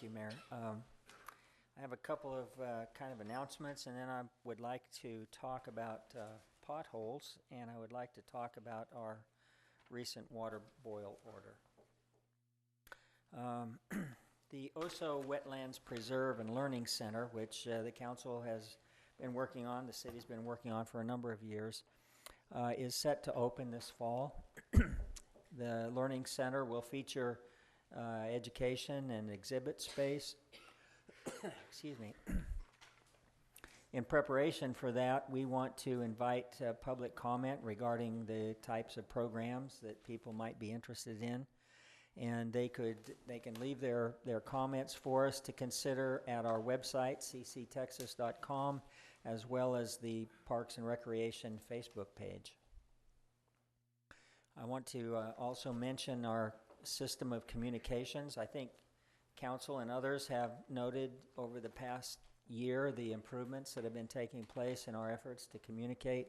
you, Mayor. I have a couple of kind of announcements, and then I would like to talk about potholes, and I would like to talk about our recent water boil order. The Oso Wetlands Preserve and Learning Center, which the council has been working on, the city's been working on for a number of years, is set to open this fall. The Learning Center will feature education and exhibit space. Excuse me. In preparation for that, we want to invite public comment regarding the types of programs that people might be interested in. And they can leave their comments for us to consider at our website, cctexas.com, as well as the Parks and Recreation Facebook page. I want to also mention our system of communications. I think council and others have noted over the past year the improvements that have been taking place in our efforts to communicate.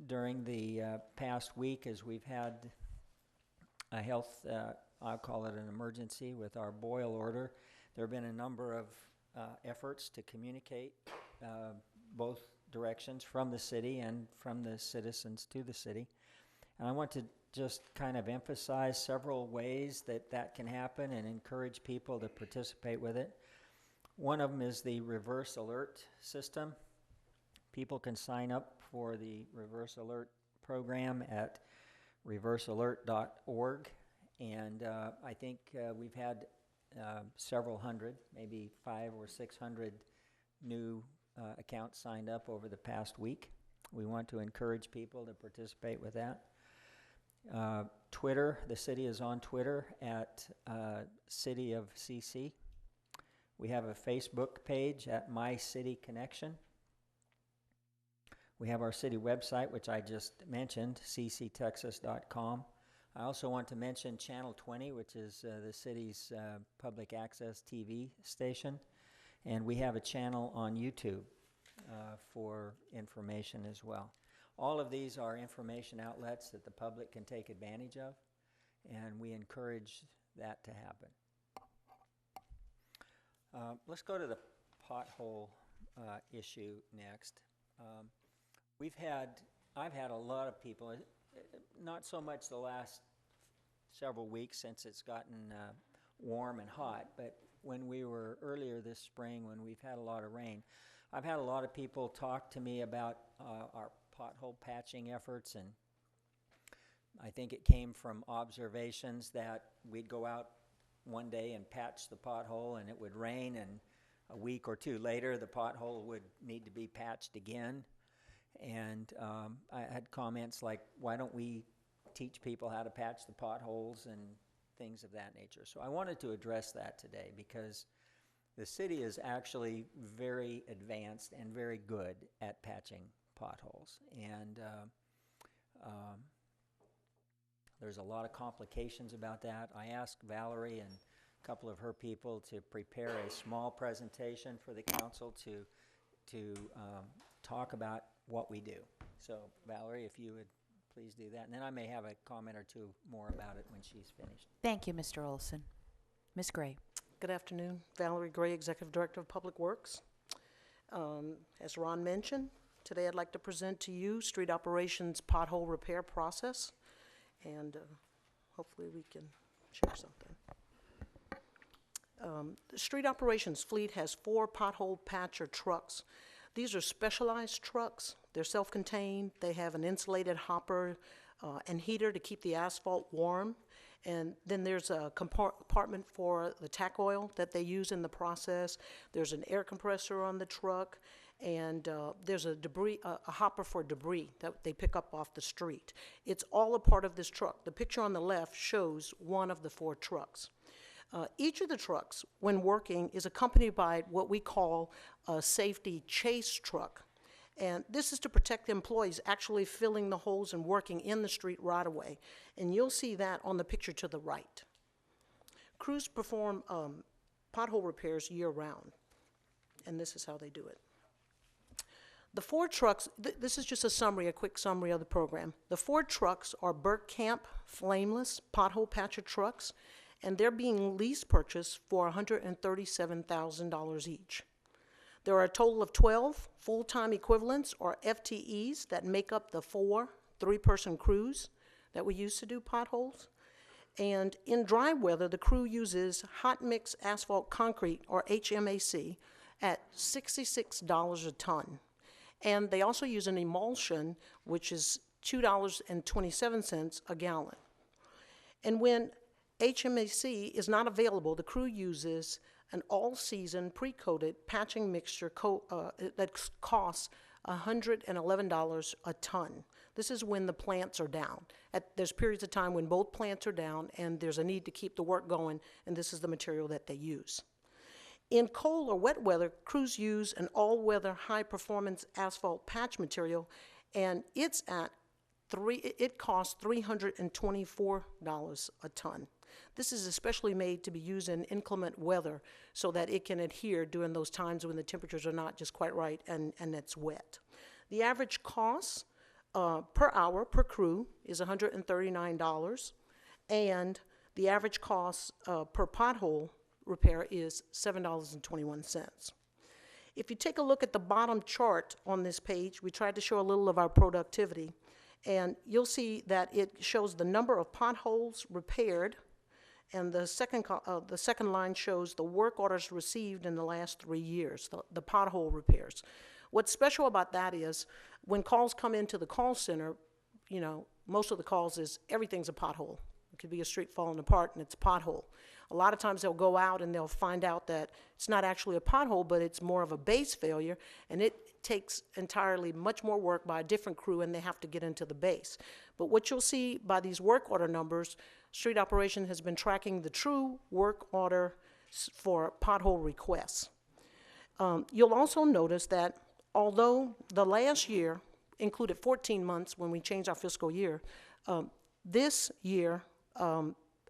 During the past week, as we've had a health, I'll call it an emergency with our boil order, there have been a number of efforts to communicate both directions from the city and from the citizens to the city. And I want to just kind of emphasize several ways that that can happen and encourage people to participate with it. One of them is the reverse alert system. People can sign up for the reverse alert program at reversealert.org, and I think we've had several hundred, maybe 500 or 600 new accounts signed up over the past week. We want to encourage people to participate with that. Twitter, the city is on Twitter at City of CC. We have a Facebook page at My City Connection. We have our city website, which I just mentioned, cctexas.com. I also want to mention Channel 20, which is the city's public access TV station. And we have a channel on YouTube for information as well. All of these are information outlets that the public can take advantage of, and we encourage that to happen. Let's go to the pothole issue next. I've had a lot of people, not so much the last several weeks since it's gotten warm and hot, but when we were earlier this spring, when we've had a lot of rain, I've had a lot of people talk to me about our pothole patching efforts, and I think it came from observations that we'd go out one day and patch the pothole, and it would rain, and a week or two later the pothole would need to be patched again. And I had comments like, why don't we teach people how to patch the potholes and things of that nature? So I wanted to address that today because the city is actually very advanced and very good at patching potholes. And there's a lot of complications about that. I asked Valerie and a couple of her people to prepare a small presentation for the council to talk about what we do. So Valerie, if you would please do that. And then I may have a comment or two more about it when she's finished. Thank you, Mr. Olson. Ms. Gray. Good afternoon. Valerie Gray, Executive Director of Public Works. As Ron mentioned, today I'd like to present to you street operations pothole repair process, and hopefully we can share something. The street operations fleet has 4 pothole patcher trucks. These are specialized trucks. They're self-contained. They have an insulated hopper and heater to keep the asphalt warm. And then there's a compartment for the tack oil that they use in the process. There's an air compressor on the truck, and there's a hopper for debris that they pick up off the street. It's all a part of this truck. The picture on the left shows one of the 4 trucks. Each of the trucks, when working, is accompanied by what we call a safety chase truck. And this is to protect the employees actually filling the holes and working in the street right away. And you'll see that on the picture to the right. Crews perform pothole repairs year-round, and this is how they do it. The 4 trucks, this is just a quick summary of the program. The 4 trucks are Burke Camp flameless pothole patcher trucks, and they're being lease purchased for $137,000 each. There are a total of 12 full-time equivalents, or FTEs, that make up the 4 three-person crews that we use to do potholes. And in dry weather, the crew uses hot mix asphalt concrete, or HMAC, at $66 a ton. And they also use an emulsion, which is $2.27 a gallon. And when HMAC is not available, the crew uses an all-season pre-coated patching mixture that costs $111 a ton. This is when the plants are down. There's periods of time when both plants are down and there's a need to keep the work going, and this is the material that they use. In cold or wet weather, crews use an all-weather high-performance asphalt patch material, and it costs $324 a ton. This is especially made to be used in inclement weather so that it can adhere during those times when the temperatures are not just quite right and it's wet. The average cost per hour per crew is $139, and the average cost per pothole repair is $7.21. If you take a look at the bottom chart on this page, we tried to show a little of our productivity, and you'll see that it shows the number of potholes repaired, and the second line shows the work orders received in the last 3 years, the pothole repairs. What's special about that is when calls come into the call center, you know, most of the calls is everything's a pothole. It could be a street falling apart and it's a pothole. A lot of times they'll go out and they'll find out that it's not actually a pothole, but it's more of a base failure, and it takes entirely much more work by a different crew, and they have to get into the base. But what you'll see by these work order numbers, street operation has been tracking the true work order for pothole requests. You'll also notice that although the last year included 14 months when we changed our fiscal year, this year,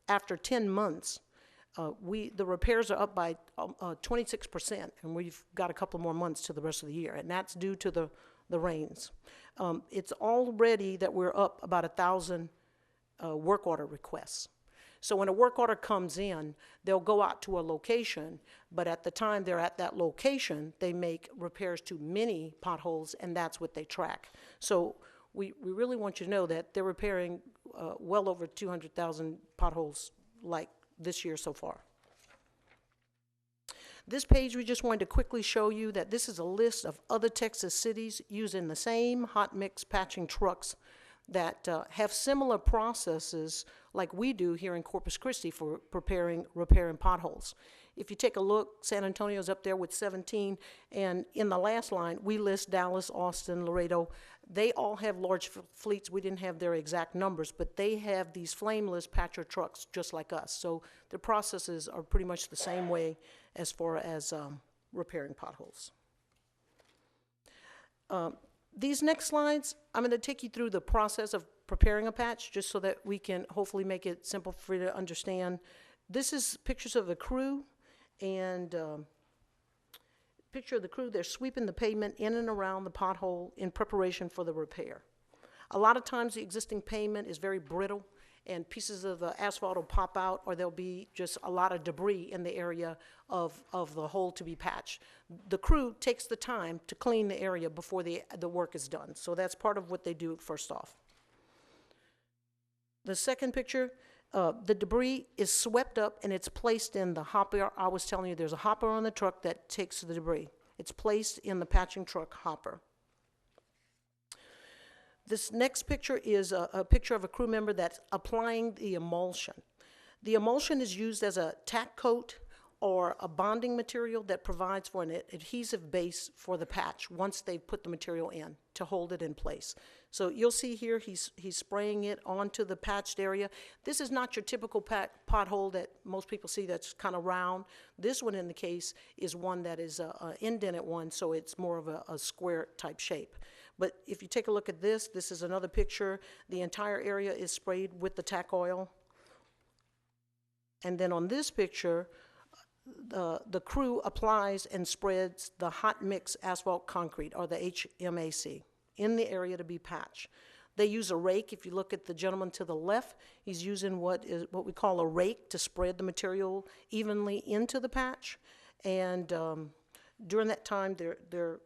after 10 months, the repairs are up by 26%, and we've got a couple more months to the rest of the year, and that's due to the rains. It's already that we're up about 1,000 work order requests. So when a work order comes in, they'll go out to a location, but at the time they're at that location, they make repairs to many potholes, and that's what they track. So we really want you to know that they're repairing well over 200,000 potholes like this year so far. This page, we just wanted to quickly show you that this is a list of other Texas cities using the same hot mix patching trucks that have similar processes like we do here in Corpus Christi for repairing potholes. If you take a look, San Antonio's up there with 17, and in the last line, we list Dallas, Austin, Laredo. They all have large fleets. We didn't have their exact numbers, but they have these flameless patcher trucks just like us. So the processes are pretty much the same way as far as repairing potholes. These next slides, I'm going to take you through the process of preparing a patch just so that we can hopefully make it simple for you to understand. This is pictures of the crew, and picture of the crew. They're sweeping the pavement in and around the pothole in preparation for the repair. A lot of times the existing pavement is very brittle, and pieces of the asphalt will pop out, or there'll be just a lot of debris in the area of the hole to be patched. The crew takes the time to clean the area before the work is done. So that's part of what they do first off. The second picture, the debris is swept up and it's placed in the hopper. I was telling you there's a hopper on the truck that takes the debris. It's placed in the patching truck hopper. This next picture is a picture of a crew member that's applying the emulsion. The emulsion is used as a tack coat or a bonding material that provides for an adhesive base for the patch once they've put the material in to hold it in place. So you'll see here he's spraying it onto the patched area. This is not your typical pothole that most people see that's kind of round. This one in the case is one that is an indented one, so it's more of a square type shape. But if you take a look at this, this is another picture. The entire area is sprayed with the tack oil. And then on this picture, the crew applies and spreads the hot mix asphalt concrete, or the HMAC, in the area to be patched. They use a rake. If you look at the gentleman to the left, he's using what we call a rake to spread the material evenly into the patch. And during that time, they're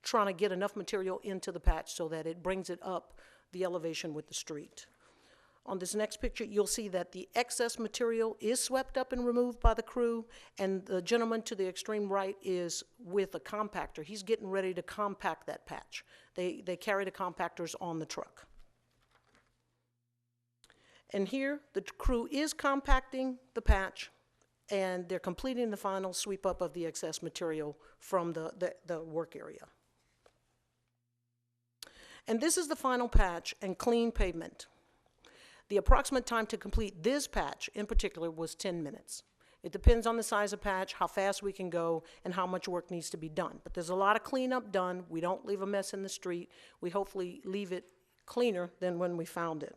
trying to get enough material into the patch so that it brings it up the elevation with the street. On this next picture, you'll see that the excess material is swept up and removed by the crew, and the gentleman to the extreme right is with a compactor. He's getting ready to compact that patch. They carry the compactors on the truck. And here, the crew is compacting the patch, and they're completing the final sweep up of the excess material from the work area. And this is the final patch and clean pavement. The approximate time to complete this patch in particular was 10 minutes. It depends on the size of patch, how fast we can go, and how much work needs to be done. But there's a lot of cleanup done. We don't leave a mess in the street. We hopefully leave it cleaner than when we found it.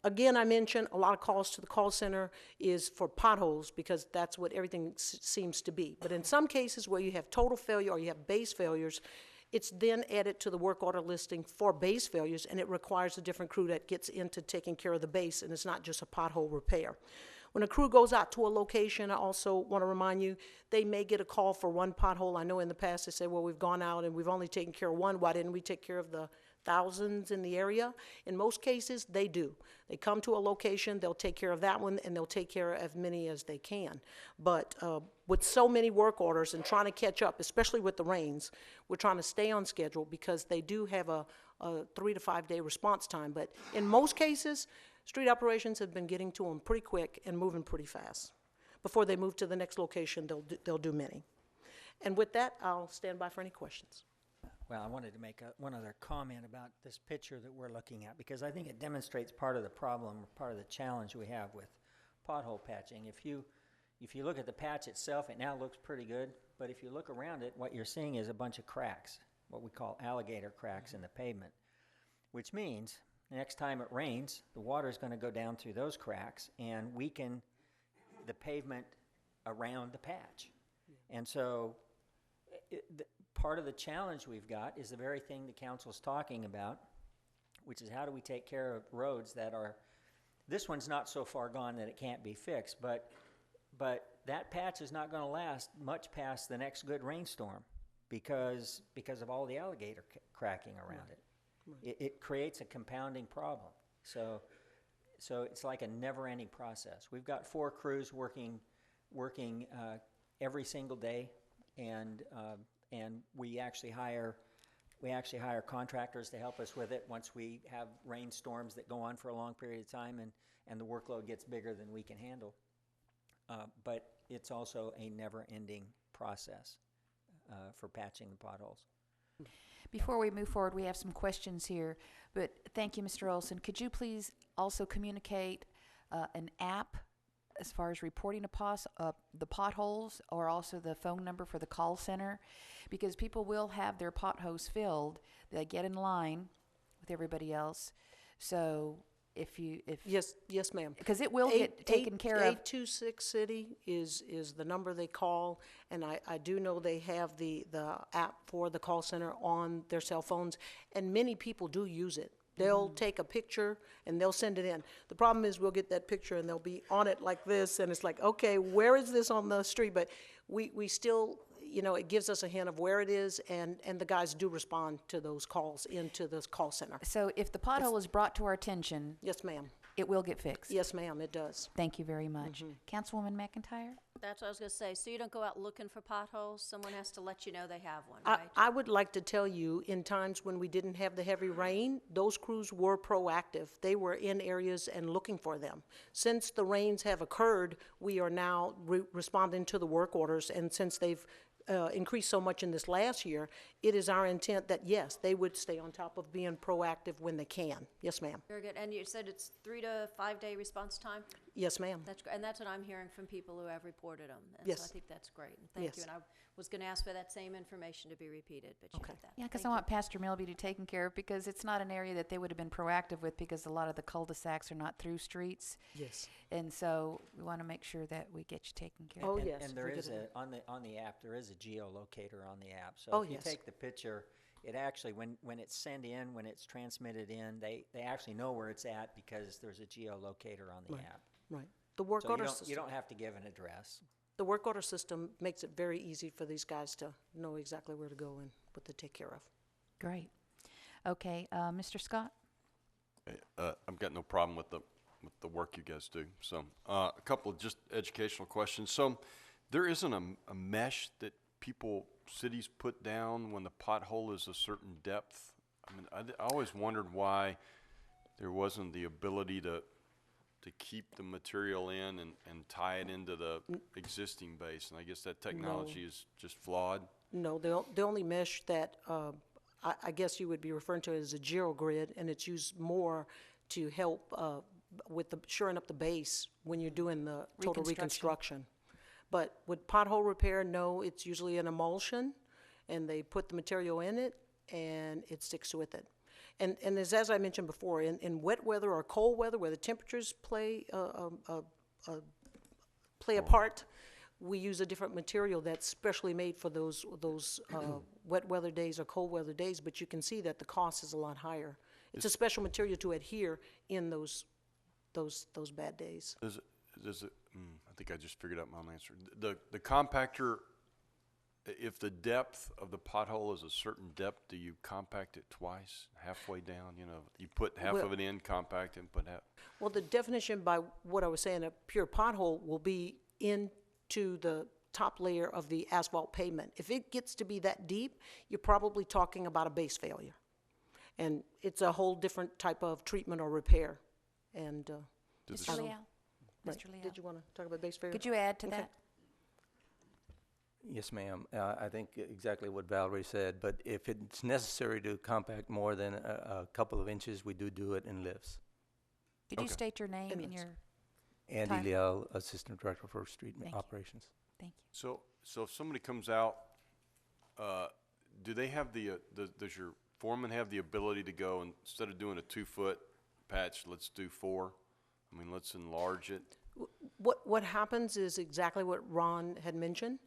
Again, I mentioned a lot of calls to the call center is for potholes because that's what everything seems to be. But in some cases where you have total failure or you have base failures, it's then added to the work order listing for base failures, and it requires a different crew that gets into taking care of the base, and it's not just a pothole repair. When a crew goes out to a location, I also want to remind you, they may get a call for one pothole. I know in the past they say, well, we've gone out and we've only taken care of one. Why didn't we take care of the thousands in the area? In most cases, they do. They come to a location, they'll take care of that one, and they'll take care of as many as they can. But with so many work orders and trying to catch up, especially with the rains, we're trying to stay on schedule because they do have a 3 to 5 day response time. But in most cases, street operations have been getting to them pretty quick and moving pretty fast. Before they move to the next location, they'll do many. And with that, I'll stand by for any questions. Well, I wanted to make one other comment about this picture that we're looking at, because I think it demonstrates part of the problem, part of the challenge we have with pothole patching. If you look at the patch itself, it now looks pretty good, but if you look around it, what you're seeing is a bunch of cracks, what we call alligator cracks in the pavement, which means the next time it rains, the water is going to go down through those cracks and weaken the pavement around the patch. And so part of the challenge we've got is the very thing the council's talking about, which is how do we take care of roads that are, this one's not so far gone that it can't be fixed, but that patch is not going to last much past the next good rainstorm because of all the alligator cracking around it. It creates a compounding problem. So it's like a never-ending process. We've got 4 crews working every single day, and we actually hire contractors to help us with it once we have rainstorms that go on for a long period of time and the workload gets bigger than we can handle. But it's also a never-ending process for patching the potholes. Before we move forward, we have some questions here, but thank you, Mr. Olson. Could you please also communicate an app as far as reporting the potholes, or also the phone number for the call center? Because people will have their potholes filled, they get in line with everybody else. So yes, ma'am. Because it will get taken care of. 826 City is the number they call, and I do know they have the app for the call center on their cell phones, and many people do use it. They'll take a picture and they'll send it in. The problem is we'll get that picture and they'll be on it like this, and it's like, okay, where is this on the street? But we still, it gives us a hint of where it is, and the guys do respond to those calls into the call center. So if the pothole is brought to our attention, yes, ma'am, it will get fixed. Yes, ma'am, it does. Thank you very much. Councilwoman McIntyre? That's what I was going to say. So you don't go out looking for potholes? Someone has to let you know they have one, right? I would like to tell you, in times when we didn't have the heavy rain, those crews were proactive. They were in areas and looking for them. Since the rains have occurred, we are now responding to the work orders, and since they've increased so much in this last year, it is our intent that, yes, they would stay on top of being proactive when they can. Yes, ma'am. Very good. And you said it's 3 to 5 day response time? Yes, ma'am. That's great. And that's what I'm hearing from people who have reported them. And yes. So I think that's great. And thank you. And I was going to ask for that same information to be repeated, but you did that. Yeah, because I want Pastor Milby to take care of, because it's not an area that they would have been proactive with, because a lot of the cul-de-sacs are not through streets. Yes. And so we want to make sure that we get you taken care of. Oh, And, yes. and there is on the app, there is a geolocator on the app. So if you take the picture, it actually, when it's sent in, when it's transmitted in, they actually know where it's at because there's a geolocator on the app. Right. The work So order you system. don't have to give an address. The work order system makes it very easy for these guys to know exactly where to go and what to take care of. Great. Okay, Mr. Scott? I've got no problem with the work you guys do. So a couple of just educational questions. So there isn't a mesh that cities put down when the pothole is a certain depth. I mean, I always wondered why there wasn't the ability to keep the material in and tie it into the existing base. And I guess that technology is just flawed. No, the only mesh that I guess you would be referring to as a GeoGrid, and it's used more to help with the shoring up the base when you're doing the total reconstruction. But with pothole repair, no, it's usually an emulsion, and they put the material in it, and it sticks with it. And as I mentioned before, in wet weather or cold weather, where the temperatures play a part, we use a different material that's specially made for those wet weather days or cold weather days. But you can see that the cost is a lot higher. It's a special material to adhere in those bad days. I think I just figured out my own answer. The compactor, if the depth of the pothole is a certain depth, do you compact it twice, halfway down? You know, you put half of it in, compact it, and put half. Well, the definition by what I was saying, a pure pothole will be into the top layer of the asphalt pavement. If it gets to be that deep, you're probably talking about a base failure. And it's a whole different type of treatment or repair. And Mr. Leal? right. Mr. Leal? Did you want to talk about base failure? Could you add to Okay. that? Yes, ma'am. I think exactly what Valerie said, but if it's necessary to compact more than a couple of inches, we do it in lifts. Could you state your name and your, Andy Time. Leal, Assistant Director for Street Thank you. Operations. thank you. So if somebody comes out, do they have does your foreman have the ability to go, and instead of doing a 2-foot patch, let's do 4? I mean, let's enlarge it. What happens is exactly what Ron had mentioned.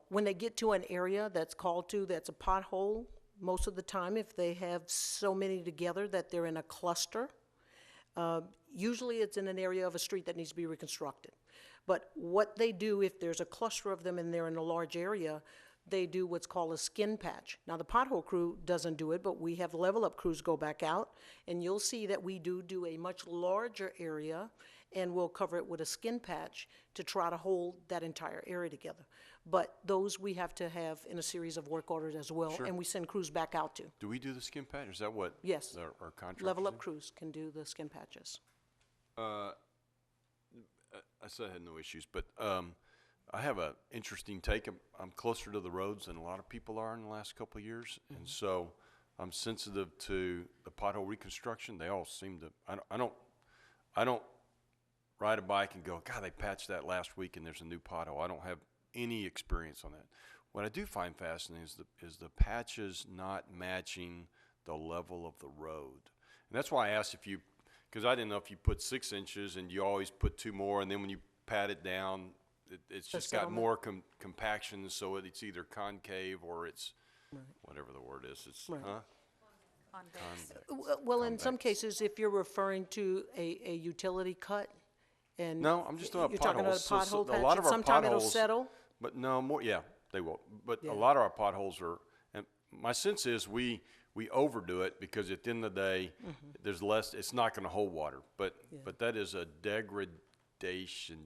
When they get to an area that's a pothole, most of the time, if they have so many together that they're in a cluster, usually it's in an area of a street that needs to be reconstructed. But what they do, if there's a cluster of them and they're in a large area, they do what's called a skin patch. Now, the pothole crew doesn't do it, but we have level up crews go back out, and you'll see that we do a much larger area, and we'll cover it with a skin patch to try to hold that entire area together. But those we have to have in a series of work orders as well, Sure. and we send crews back out to. Do we do the skin patch? Is that what Yes. our contractors Level up do? crews can do the skin patches. I said I had no issues, but I have an interesting take. I'm closer to the roads than a lot of people are in the last couple of years, and so I'm sensitive to the pothole reconstruction. They all seem to. I don't ride a bike and go, God, they patched that last week and there's a new pothole. I don't have any experience on that. What I do find fascinating is the patches not matching the level of the road, and that's why I asked because I didn't know if you put 6 inches and you always put 2 more, and then when you pat it down, it's just got settlement. more compaction, so it's either concave or it's whatever the word is. It's Right. Convex. Well, in some Convex. cases, if you're referring to a utility cut, and No, I'm just talking you're about talking about a potholes. So pothole a patch, lot of our sometime it'll potholes- settle. But no more. Yeah, they will. But Yeah. a lot of our potholes are. And my sense is we overdo it because at the end of the day, there's less. It's not going to hold water. But that is a degradation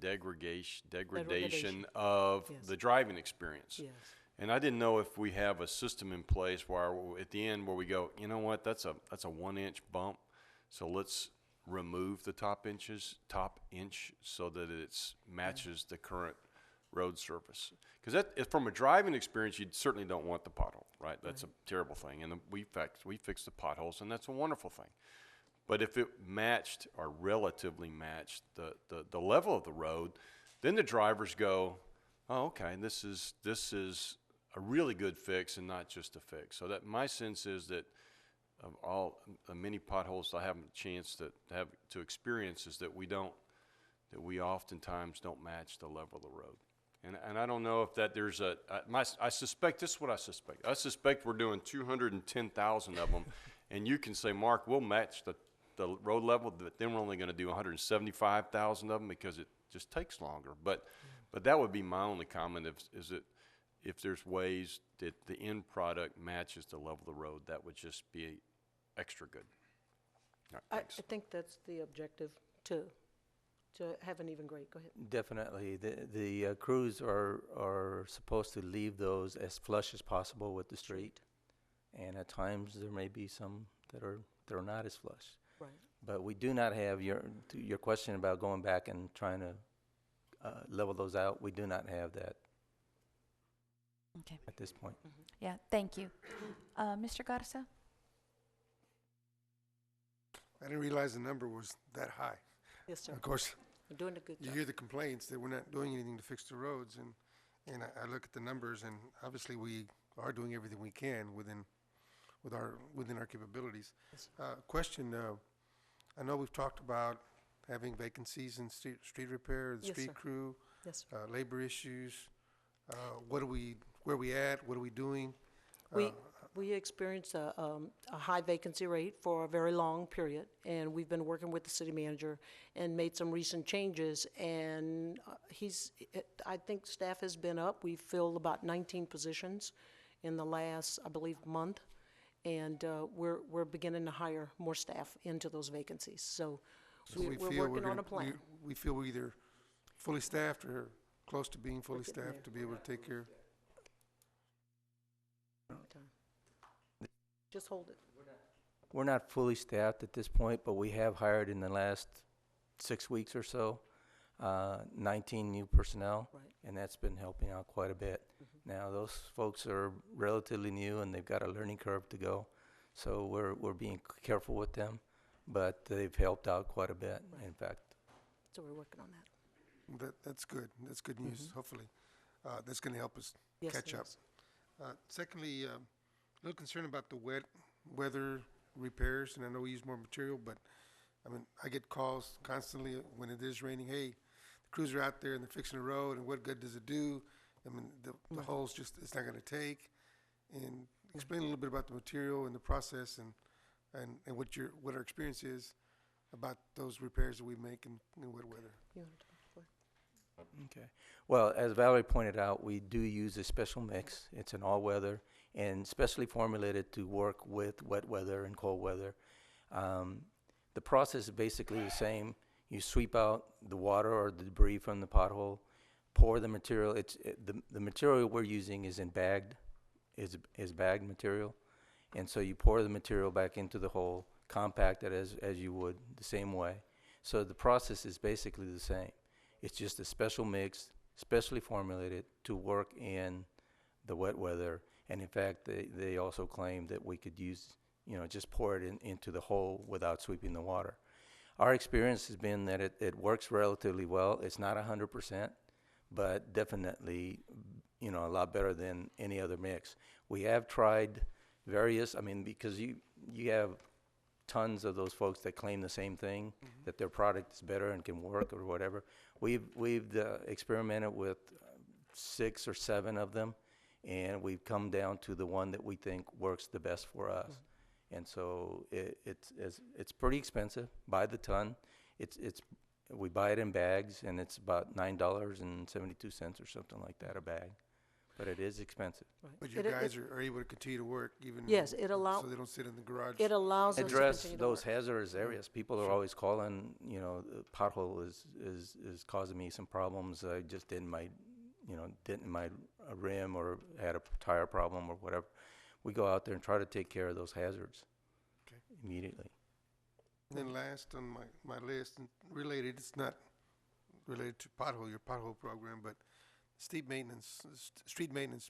of Yes. the driving experience. Yes. And I didn't know if we have a system in place where at the end where we go, you know what, that's a 1-inch bump, so let's remove the top inch so that it matches the current road surface. Because from a driving experience, you certainly don't want the pothole, right? That's a terrible thing. And we fix the potholes, and that's a wonderful thing. But if it matched or relatively matched the level of the road, then the drivers go, oh, okay, this is a really good fix and not just a fix. So that my sense is that of all the many potholes I have a chance to experience is that we oftentimes don't match the level of the road. And I don't know if that there's I suspect, this is what I suspect. I suspect we're doing 210,000 of them, and you can say, Mark, we'll match the road level, but then we're only going to do 175,000 of them because it just takes longer. But that would be my only comment, is that if there's ways that the end product matches the level of the road, that would just be extra good. All right, I thanks. think that's the objective, to have an even grade. Go ahead. Definitely. The crews are supposed to leave those as flush as possible with the street. And at times there may be some that are not as flush. Right. But we do not have your question about going back and trying to level those out. We do not have that Okay. at this point. Yeah, thank you. Mr. Garza? I didn't realize the number was that high. Yes, sir. Of course, We're doing a good you job. hear the complaints that we're not doing anything to fix the roads, and I look at the numbers, and obviously we are doing everything we can within our capabilities. Question, I know we've talked about having vacancies in street repair, the Yes, street sir. crew, Yes, sir. labor issues. Where are we at? What are we doing? We experienced a high vacancy rate for a very long period, and we've been working with the city manager and made some recent changes, and I think staff has been up. We've filled about 19 positions in the last, I believe, month, and we're beginning to hire more staff into those vacancies. So we're working on a plan. We feel we're either fully staffed or close to being fully getting staffed there. to be able to take care. Just hold it. We're not fully staffed at this point, but we have hired in the last 6 weeks or so 19 new personnel, Right. and that's been helping out quite a bit. Now, those folks are relatively new, and they've got a learning curve to go, so we're being careful with them, but they've helped out quite a bit, in fact. So we're working on that. That's good. That's good news, hopefully. That's going to help us Yes, catch it up. is. Secondly, a little concerned about the wet weather repairs, and I know we use more material, but I mean, I get calls constantly when it is raining. Hey, the crews are out there and they're fixing the road, and what good does it do? I mean, the holes just, it's not going to take. And explain a little bit about the material and the process, and what our experience is about those repairs that we make in wet weather. You want to talk? Go ahead. Okay. Well, as Valerie pointed out, we do use a special mix. It's an all-weather and specially formulated to work with wet weather and cold weather. The process is basically the same. You sweep out the water or the debris from the pothole, pour the material. The material we're using is bagged material, and so you pour the material back into the hole, compact it as you would the same way. So the process is basically the same. It's just a special mix, specially formulated to work in the wet weather. And in fact, they also claim that we could use, just pour it into the hole without sweeping the water. Our experience has been that it works relatively well. It's not 100%, but definitely, a lot better than any other mix. We have tried various, because you have tons of those folks that claim the same thing, that their product is better and can work or whatever. We've experimented with 6 or 7 of them, and we've come down to the one that we think works the best for us. And so it's pretty expensive by the ton. We buy it in bags, and it's about $9.72 or something like that a bag. But it is expensive. But your guys are able to continue to work even Yes, it so they don't sit in the garage. It allows us to Address continue to those work. hazardous areas. People are always calling, the pothole is causing me some problems. I just didn't my rim or had a tire problem or whatever. We go out there and try to take care of those hazards immediately. And then last on my list, and related, it's not related to your pothole program, but street maintenance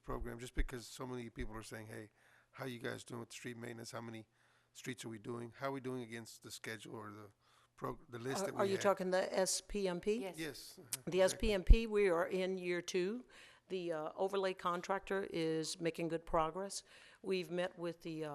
program, just because so many people are saying, hey, how you guys doing with street maintenance? How many streets are we doing? How are we doing against the schedule or the list that we Are you had? talking the SPMP? Yes. Yes. The SPMP, we are in year 2. The overlay contractor is making good progress. We've met with the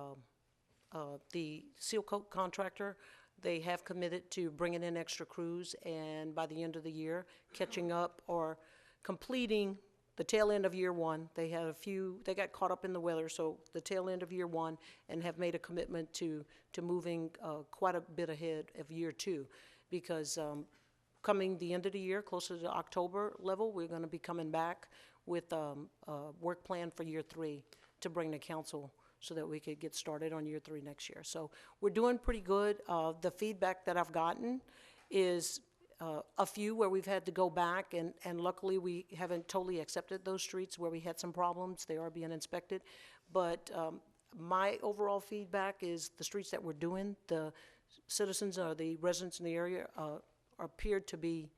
seal coat contractor. They have committed to bringing in extra crews, and by the end of the year, catching up or completing the tail end of year one. They got caught up in the weather, so the tail end of year one, and have made a commitment to moving quite a bit ahead of year two, because coming the end of the year, closer to the October level, we're going to be coming back with a work plan for year three to bring to council so that we could get started on year three next year. So we're doing pretty good. The feedback that I've gotten is a few where we've had to go back, and luckily we haven't totally accepted those streets where we had some problems. They are being inspected. But my overall feedback is the streets that we're doing, the citizens or the residents in the area appear to be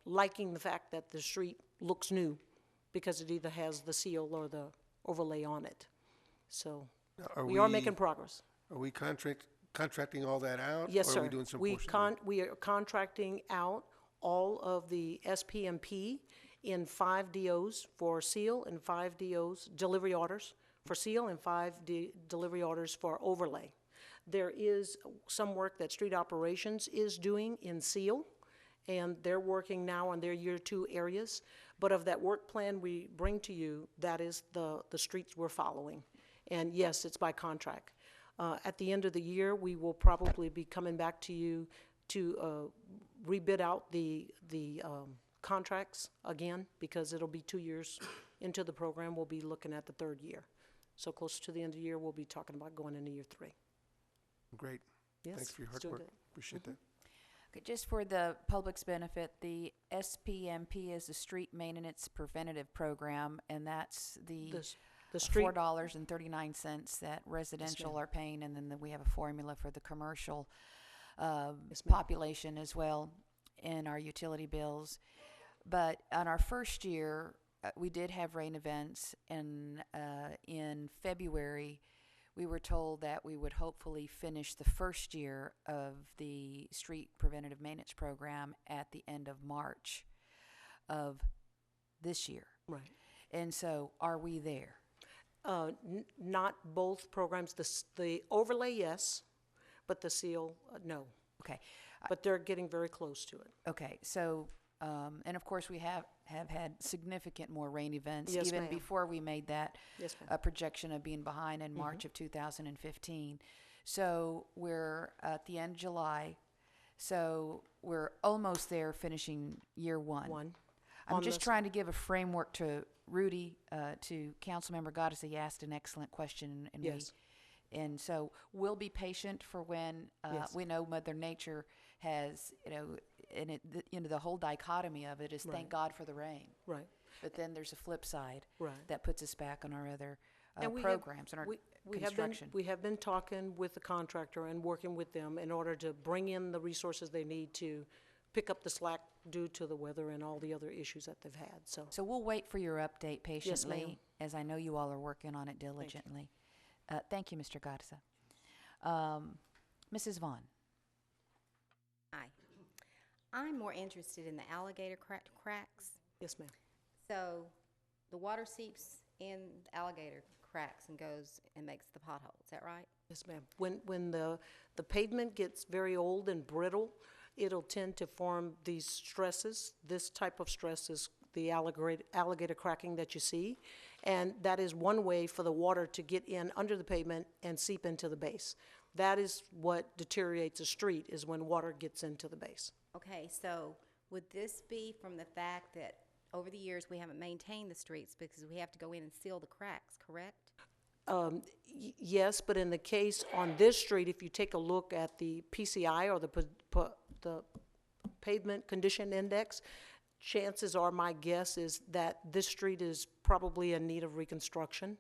liking the fact that the street looks new because it either has the seal or the overlay on it. So we are making progress. Are we contracting all that out? Yes, or sir. Are we doing some portion of it? We are contracting out all of the SPMP in 5 DOs for seal and 5 DOs, delivery orders for seal, and 5 delivery orders for overlay. There is some work that street operations is doing in seal, and they're working now on their year 2 areas. But of that work plan we bring to you, that is the streets we're following. And yes, it's by contract. At the end of the year, we will probably be coming back to you to rebid out the contracts again, because it'll be 2 years into the program. We'll be looking at the 3rd year. So close to the end of the year, we'll be talking about going into year 3. Great. Yes, Thanks for your it's hard doing work. good. Appreciate that. Okay, just for the public's benefit, the SPMP is the Street Maintenance Preventative Program, and that's the street, $4.39 that residential are paying, and then we have a formula for the commercial ma'am. population as well in our utility bills. But on our first year, we did have rain events, and in February, we were told that we would hopefully finish the first year of the street preventative maintenance program at the end of March of this year. Right. And so, are we there? Not both programs. The overlay, yes, but the seal, no. Okay. But they're getting very close to it. Okay. So, and of course, we have had significant more rain events, Yes, even ma'am. before we made that Yes, ma'am. projection of being behind in March of 2015. So we're at the end of July. So we're almost there, finishing year one. I'm On just this- trying to give a framework to Rudy, to Councilmember Goddess. He asked an excellent question, and Yes. and so we'll be patient for when Yes. we know Mother Nature has, and the whole dichotomy of it is thank Right. God for the rain. Right. But then there's a flip side Right. that puts us back on our other And we programs and our we construction. we have been talking with the contractor and working with them in order to bring in the resources they need to pick up the slack due to the weather and all the other issues that they've had. So So we'll wait for your update patiently, ma'am. as I know you all are working on it diligently. Thank you, Mr. Garza. Mrs. Vaughn. Hi. I'm more interested in the alligator cracks. yes, ma'am. So the water seeps in the alligator cracks and goes and makes the pothole. Is that right? Yes, ma'am. When the pavement gets very old and brittle, it'll tend to form these stresses. This type of stress is the alligator cracking that you see, and that is one way for the water to get in under the pavement and seep into the base. That is what deteriorates a street, is when water gets into the base. Okay, so would this be from the fact that over the years we haven't maintained the streets because we have to go in and seal the cracks, correct? Yes, but in the case on this street, if you take a look at the PCI, or the pavement condition index, chances are, my guess is that this street is probably in need of reconstruction.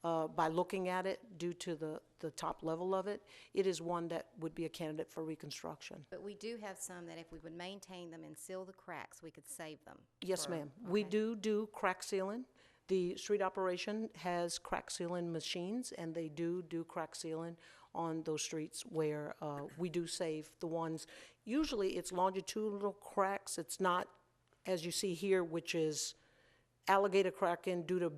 By looking at it, due to the top level of it, it is one that would be a candidate for reconstruction. But we do have some that if we would maintain them and seal the cracks, we could save them. Yes, ma'am. We do crack sealing. The street operation has crack sealing machines, and they do crack sealing on those streets where we do save the ones. Usually it's longitudinal cracks. It's not, as you see here, which is alligator cracking due to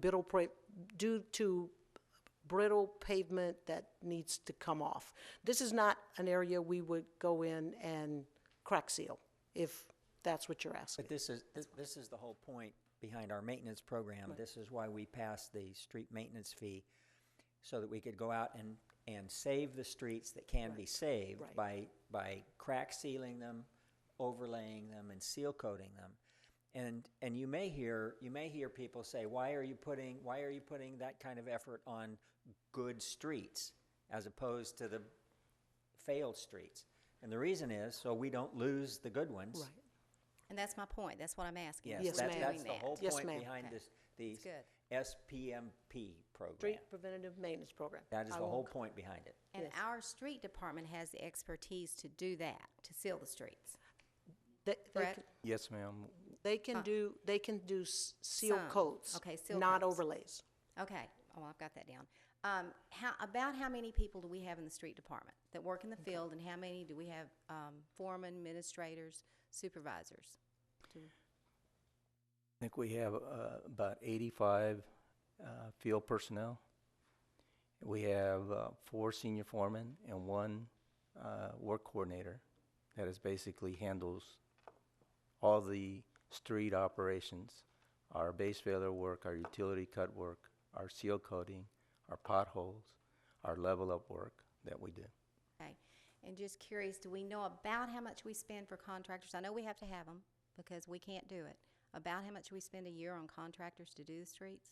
brittle pavement that needs to come off. This is not an area we would go in and crack seal, if that's what you're asking. But this is the whole point, behind our maintenance program. Right. This is why we passed the street maintenance fee, so that we could go out and save the streets that can be saved Right. by crack sealing them, overlaying them, and seal coating them. And you may hear people say, why are you putting that kind of effort on good streets as opposed to the failed streets? And the reason is so we don't lose the good ones. Right. And that's my point. That's what I'm asking. Yes, Yes, that- ma'am. that's the whole Yes, point ma'am. behind Okay. these good. SPMP program. Street Preventative Maintenance Program. That is I the will- whole point behind it. And Yes. our street department has the expertise to do that, to seal the streets. They Correct? can- Yes, ma'am. They can do seal Some. coats. Okay, seal not coats. overlays. Okay, oh, I've got that down. How many people do we have in the street department that work in the field, and how many do we have, foremen, administrators, supervisors? I think we have about 85 field personnel. We have 4 senior foremen and 1 work coordinator that is basically handles all the street operations, our base failure work, our utility cut work, our seal coating, our potholes, our level up work that we do. Okay, and just curious, do we know about how much we spend for contractors? I know we have to have them because we can't do it. About how much we spend a year on contractors to do the streets?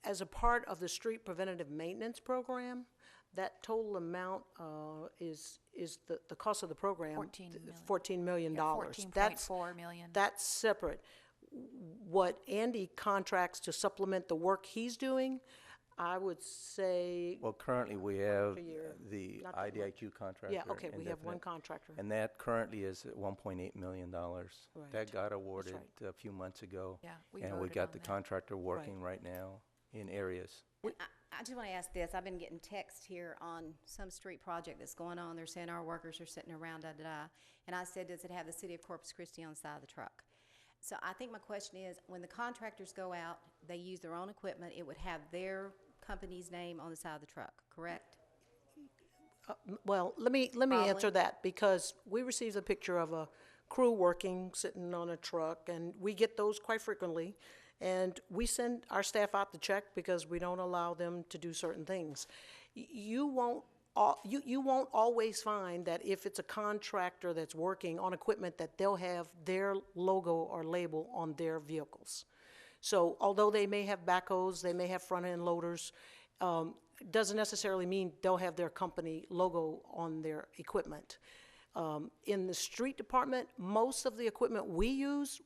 As a part of the Street Preventative Maintenance Program, that total amount is the cost of the program. 14 million. $14 million. Yeah, That's 14.4 million. That's separate. What Andy contracts to supplement the work he's doing, I would say, Well, currently we have a year, the not that much. IDIQ contractor. yeah, okay, we have one indefinite, contractor. And that currently is at $1.8 million. Right. That got awarded right. a few months ago. Yeah, we And we voted got on the that. contractor working right now in areas. And I just want to ask this. I've been getting text here on some street project that's going on. They're saying our workers are sitting around, da-da-da. And I said, does it have the city of Corpus Christi on the side of the truck? So I think my question is, when the contractors go out, they use their own equipment, it would have their company's name on the side of the truck, correct? Well, let me Probably. answer that, because we received a picture of a crew working, sitting on a truck, and we get those quite frequently. And we send our staff out to check because we don't allow them to do certain things. You won't always find that if it's a contractor that's working on equipment that they'll have their logo or label on their vehicles. So although they may have backhoes, they may have front-end loaders, doesn't necessarily mean they'll have their company logo on their equipment. In the street department, most of the equipment we use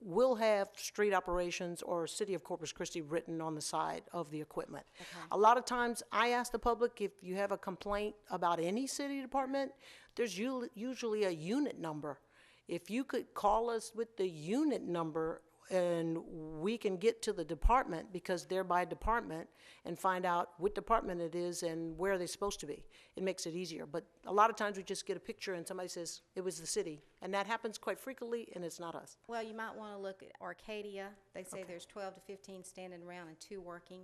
will have street operations or City of Corpus Christi written on the side of the equipment. A lot of times, I ask the public, if you have a complaint about any city department, there's usually a unit number. If you could call us with the unit number, and we can get to the department, because they're by department, and find out what department it is and where they're supposed to be. It makes it easier. But a lot of times we just get a picture and somebody says, it was the city. And that happens quite frequently, and it's not us. Well, you might want to look at Arcadia. They say there's 12 to 15 standing around and 2 working.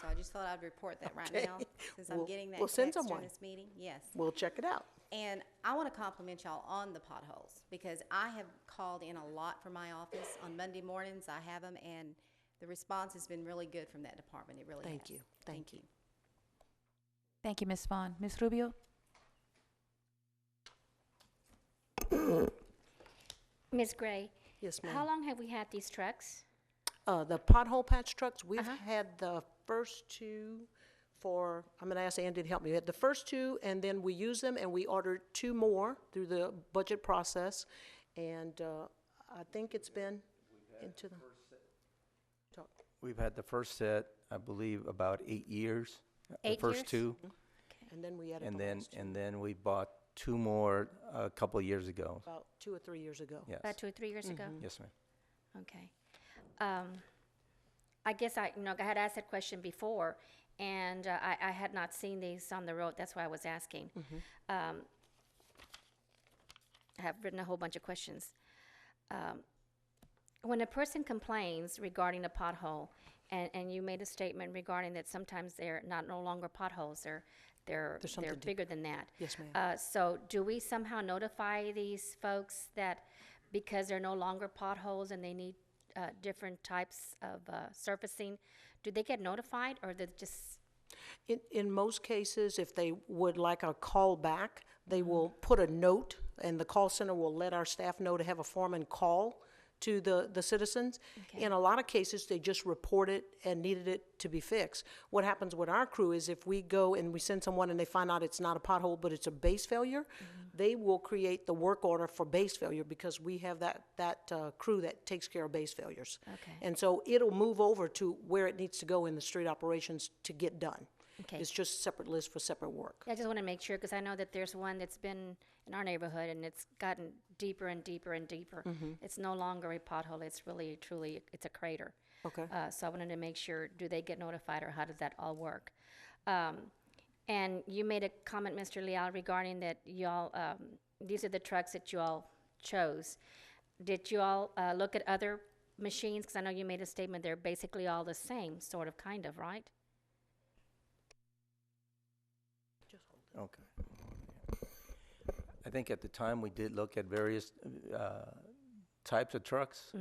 So I just thought I'd report that right Okay. now, since I'm We'll- getting that we'll text send during someone. this meeting. Yes. We'll check it out. And I want to compliment y'all on the potholes, because I have called in a lot from my office. On Monday mornings, I have them, and the response has been really good from that department. It really has. Thank you. Thank you. Thank you, Ms. Vaughn. Ms. Rubio? Ms. Gray, Yes, ma'am. how long have we had these trucks? The pothole patch trucks, we've had the first 2 for, I'm going to ask Andy to help me. We had the first 2, and then we used them, and we ordered 2 more through the budget process. And I think it's been into the... Talk. We've had the first set, I believe, about 8 years. 8 The first years? 2, And then we added and the then last 2 and then we bought 2 more a couple of years ago. about 2 or 3 years ago. Yes. About 2 or 3 years ago? Yes, ma'am. Okay. I guess I had asked that question before, and I had not seen these on the road. That's why I was asking. I have written a whole bunch of questions. When a person complains regarding a pothole, and you made a statement regarding that sometimes they're no longer potholes, they're something bigger than that. Yes, ma'am. So do we somehow notify these folks that because they're no longer potholes and they need different types of surfacing, do they get notified, or they just? In most cases, if they would like a call back, they will put a note, and the call center will let our staff know to have a foreman call to the citizens. Okay. In a lot of cases, they just report it and needed it to be fixed. What happens with our crew is if we go and we send someone and they find out it's not a pothole, but it's a base failure, they will create the work order for base failure, because we have that crew that takes care of base failures. Okay. And so it'll move over to where it needs to go in the street operations to get done. Okay. It's just separate list for separate work. I just want to make sure, because I know that there's one that's been in our neighborhood, and it's gotten deeper and deeper and deeper. It's no longer a pothole. It's really, truly, it's a crater. Okay. So I wanted to make sure, do they get notified, or how does that all work? And you made a comment, Mr. Leal, regarding that y'all, these are the trucks that you all chose. Did you all look at other machines? Because I know you made a statement they're basically all the same, sort of, kind of, right? Okay. I think at the time we did look at various types of trucks.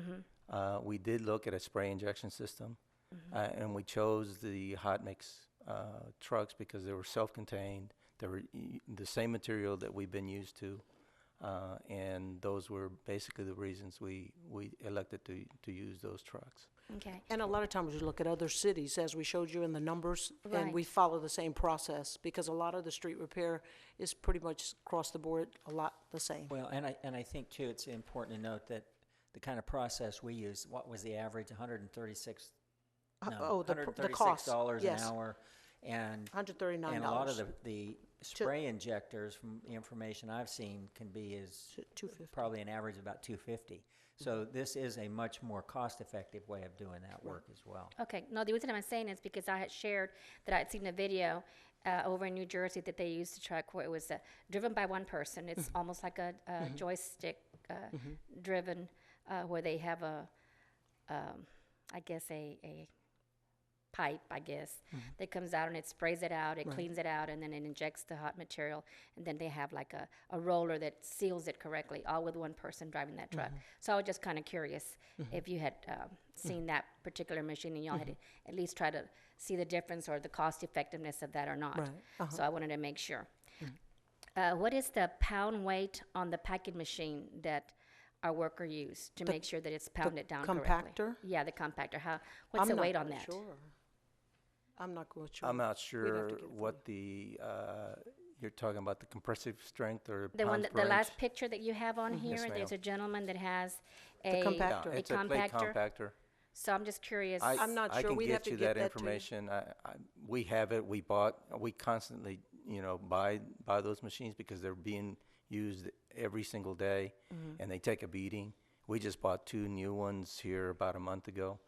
We did look at a spray injection system, and we chose the hot mix trucks because they were self-contained. They were the same material that we've been used to, and those were basically the reasons we elected to use those trucks. Okay. And a lot of times we look at other cities, as we showed you in the numbers, and Right. we follow the same process, because a lot of the street repair is pretty much across the board a lot the same. Well, and I think too, it's important to note that the kind of process we use, what was the average, $136? No, The cost, $136 yes. an hour, and $139. and a lot of the spray injectors, from the information I've seen, can be as $250. probably an average of about $250. So this is a much more cost-effective way of doing that work as well. Okay, no, the reason I'm saying is because I had shared that I had seen a video over in New Jersey that they used a truck where it was driven by one person. It's almost like a joystick driven, where they have I guess a pipe, I guess, that comes out and it sprays it out, it cleans it out, and then it injects the hot material, and then they have like a roller that seals it correctly, all with one person driving that truck. So I was just kind of curious if you had seen that particular machine, and y'all had at least try to see the difference or the cost effectiveness of that or not. Right. So I wanted to make sure. What is the pound weight on the packing machine that our worker used to make sure that it's pounded down correctly? compactor? Yeah, the compactor. What's the weight on that? I'm not quite sure. I'm not We'd have sure to get it what the you're talking about, the compressive strength or The one, pounds that, per the last inch? picture that you have on here, Yes, there's ma'am. a gentleman that has The a compactor. Yeah, a it's a plate compactor. compactor. So I'm just curious. I'm not I sure. can We'd have get to you get that that to you. information. We have it. We constantly, buy those machines because they're being used every single day, and they take a beating. We just bought 2 new ones here about a month ago.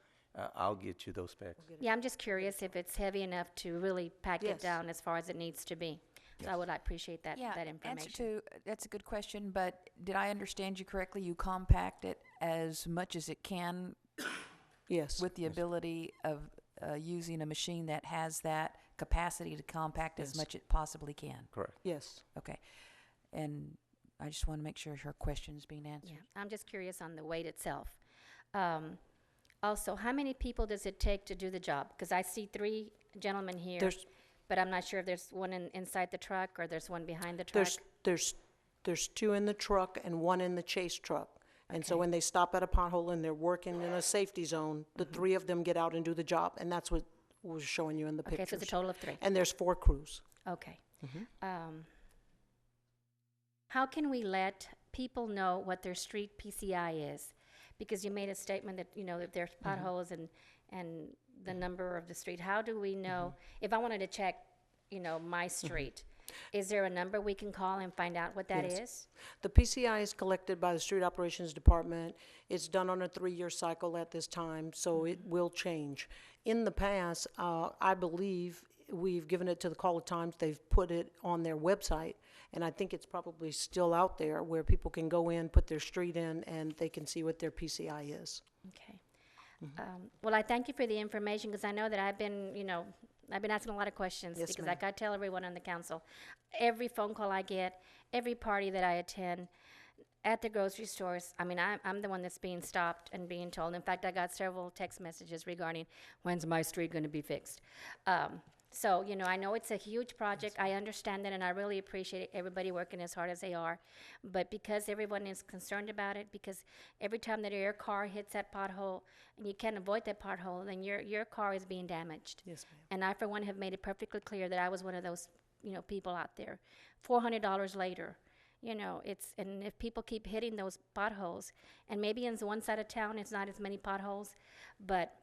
I'll get you those specs. Yeah, I'm just curious if it's heavy enough to really pack Yes. it down as far as it needs to be. So I would appreciate that Yeah, information. answer to, that's a good question, but did I understand you correctly? You compact it as much as it can Yes. with the ability of using a machine that has that capacity to compact as Yes. much it possibly can. Correct. Yes. Okay. And I just want to make sure her question's being answered. Yeah, I'm just curious on the weight itself. Also, how many people does it take to do the job? Because I see 3 gentlemen here, There's but I'm not sure if there's one inside the truck or there's one behind the truck. there's 2 in the truck and 1 in the chase truck. And so Okay. when they stop at a pothole and they're working in a safety zone, the 3 of them get out and do the job, and that's what was showing you in the Okay, pictures. so it's a total of 3. And there's 4 crews. Okay. How can we let people know what their street PCI is? Because you made a statement that, if there's potholes and the number of the street. How do we know, if I wanted to check, my street, is there a number we can call and find out what that Yes. is? The PCI is collected by the Street Operations Department. It's done on a 3-year cycle at this time, so it will change. In the past, I believe we've given it to the Call of Times. They've put it on their website, and I think it's probably still out there where people can go in, put their street in, and they can see what their PCI is. Okay. Well, I thank you for the information, because I know that I've been asking a lot of questions. Yes, because ma'am. like I tell everyone on the council, every phone call I get, every party that I attend, at the grocery stores. I mean, I'm the one that's being stopped and being told. In fact, I got several text messages regarding when's my street going to be fixed. So, you know, I know it's a huge project. I understand that, and I really appreciate everybody working as hard as they are. But because everyone is concerned about it, because every time that your car hits that pothole and you can't avoid that pothole, then your car is being damaged. Yes, ma'am. And I, for one, have made it perfectly clear that I was one of those, you know, people out there. $400 later, you know, and if people keep hitting those potholes, and maybe in one side of town it's not as many potholes, but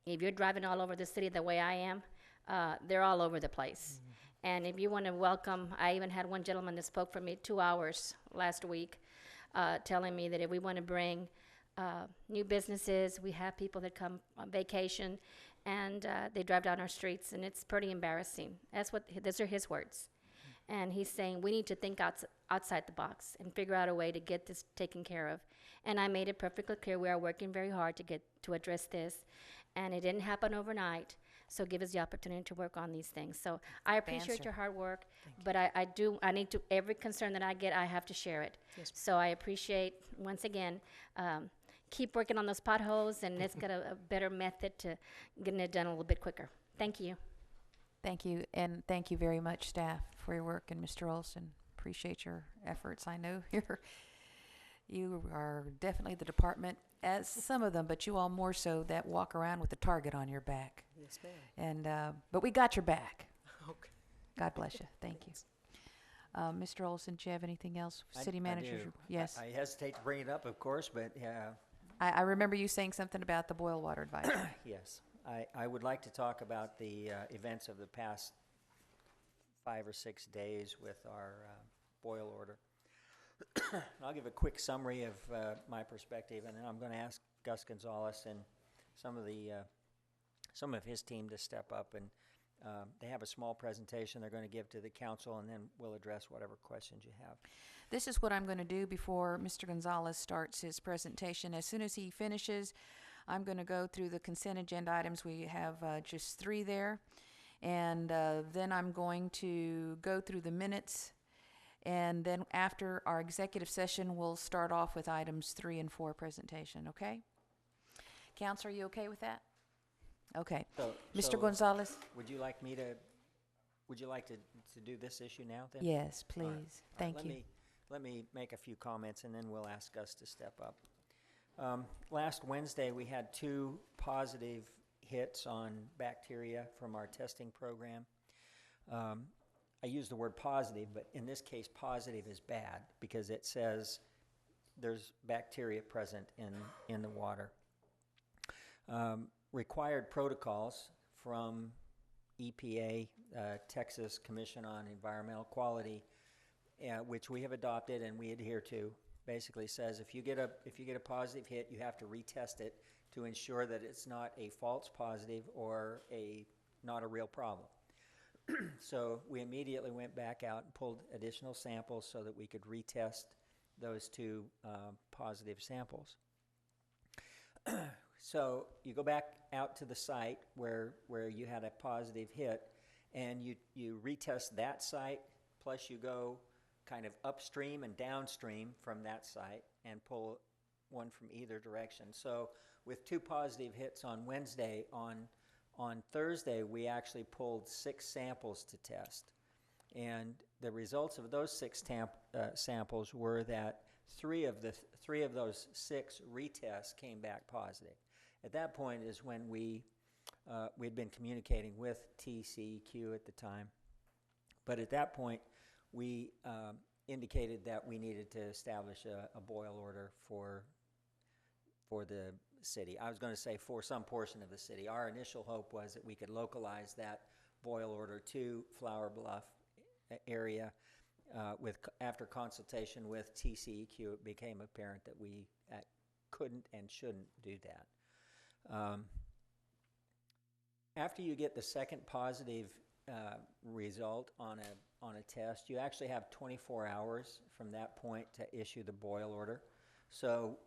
if you're driving all over the city the way I am, they're all over the place. And if you want to welcome, I even had one gentleman that spoke for me 2 hours last week, telling me that if we want to bring new businesses, we have people that come on vacation, and they drive down our streets, and it's pretty embarrassing. Those are his words. And he's saying we need to think outside the box and figure out a way to get this taken care of. And I made it perfectly clear we are working very hard to address this, and it didn't happen overnight. So give us the opportunity to work on these things. So I appreciate answer. your hard work, but I need to, every concern that I get, I have to share it. Yes, So I appreciate, once again, keep working on those potholes, and let's get a better method to getting it done a little bit quicker. Thank you. Thank you, and thank you very much, staff, for your work, and Mr. Olson, appreciate your efforts. I know you are definitely the department, as some of them, but you all more so, that walk around with a target on your back. Yes, ma'am. And but we got your back. Okay. God bless you. Thank you. Mr. Olson, do you have anything else? City I managers? do. Yes. I hesitate to bring it up, of course, but I remember you saying something about the boil water advisory. yes. I would like to talk about the events of the past 5 or 6 days with our boil order. I'll give a quick summary of my perspective, and then I'm going to ask Gus Gonzalez and some of his team to step up, and they have a small presentation they're going to give to the council, and then we'll address whatever questions you have. This is what I'm going to do before Mr. Gonzalez starts his presentation. As soon as he finishes, I'm going to go through the consent agenda items. We have just 3 there. And then I'm going to go through the minutes. And then after our executive session, we'll start off with items 3 and 4 presentation, okay? Council, are you okay with that? Okay. Mr. Gonzalez? Would you like to do this issue now then? Yes, please. All right. Thank you. Let me make a few comments, and then we'll ask Gus to step up. Last Wednesday, we had 2 positive hits on bacteria from our testing program. I use the word positive, but in this case, positive is bad because it says there's bacteria present in the water. Required protocols from EPA, Texas Commission on Environmental Quality, which we have adopted and we adhere to, basically says if you get a positive hit, you have to retest it to ensure that it's not a false positive or not a real problem. So we immediately went back out and pulled additional samples so that we could retest those 2 positive samples. So you go back out to the site where you had a positive hit, and you retest that site, plus you go kind of upstream and downstream from that site and pull one from either direction. So with 2 positive hits on Wednesday, on Thursday, we actually pulled 6 samples to test. And the results of those 6 samples were that 3 of those 6 retests came back positive. At that point is when we'd been communicating with TCEQ at the time. But at that point, we indicated that we needed to establish a boil order for the city. I was going to say for some portion of the city. Our initial hope was that we could localize that boil order to Flower Bluff area. After consultation with TCEQ, it became apparent that we couldn't and shouldn't do that. After you get the second positive result on a test, you actually have 24 hours from that point to issue the boil order. So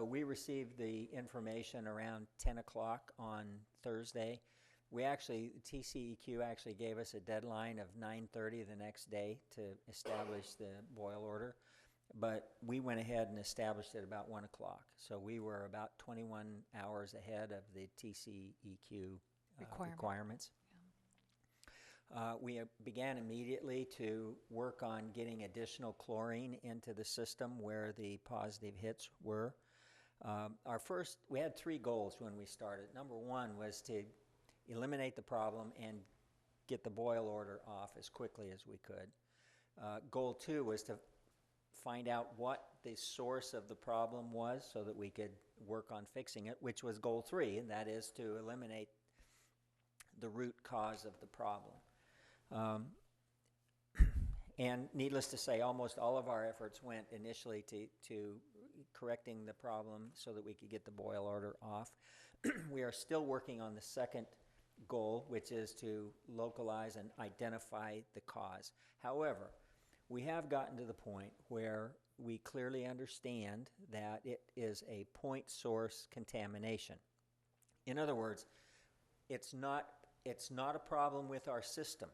we received the information around 10 o'clock on Thursday. TCEQ actually gave us a deadline of 9:30 the next day to establish the boil order. but we went ahead and established it about 1 o'clock. So we were about 21 hours ahead of the TCEQ requirements. We began immediately to work on getting additional chlorine into the system where the positive hits were. We had 3 goals when we started. Number 1 was to eliminate the problem and get the boil order off as quickly as we could. Goal 2 was to find out what the source of the problem was so that we could work on fixing it, which was goal 3, and that is to eliminate the root cause of the problem. And needless to say, almost all of our efforts went initially to correcting the problem so that we could get the boil order off. We are still working on the second goal, which is to localize and identify the cause. However, we have gotten to the point where we clearly understand that it is a point source contamination. In other words, it's not a problem with our system.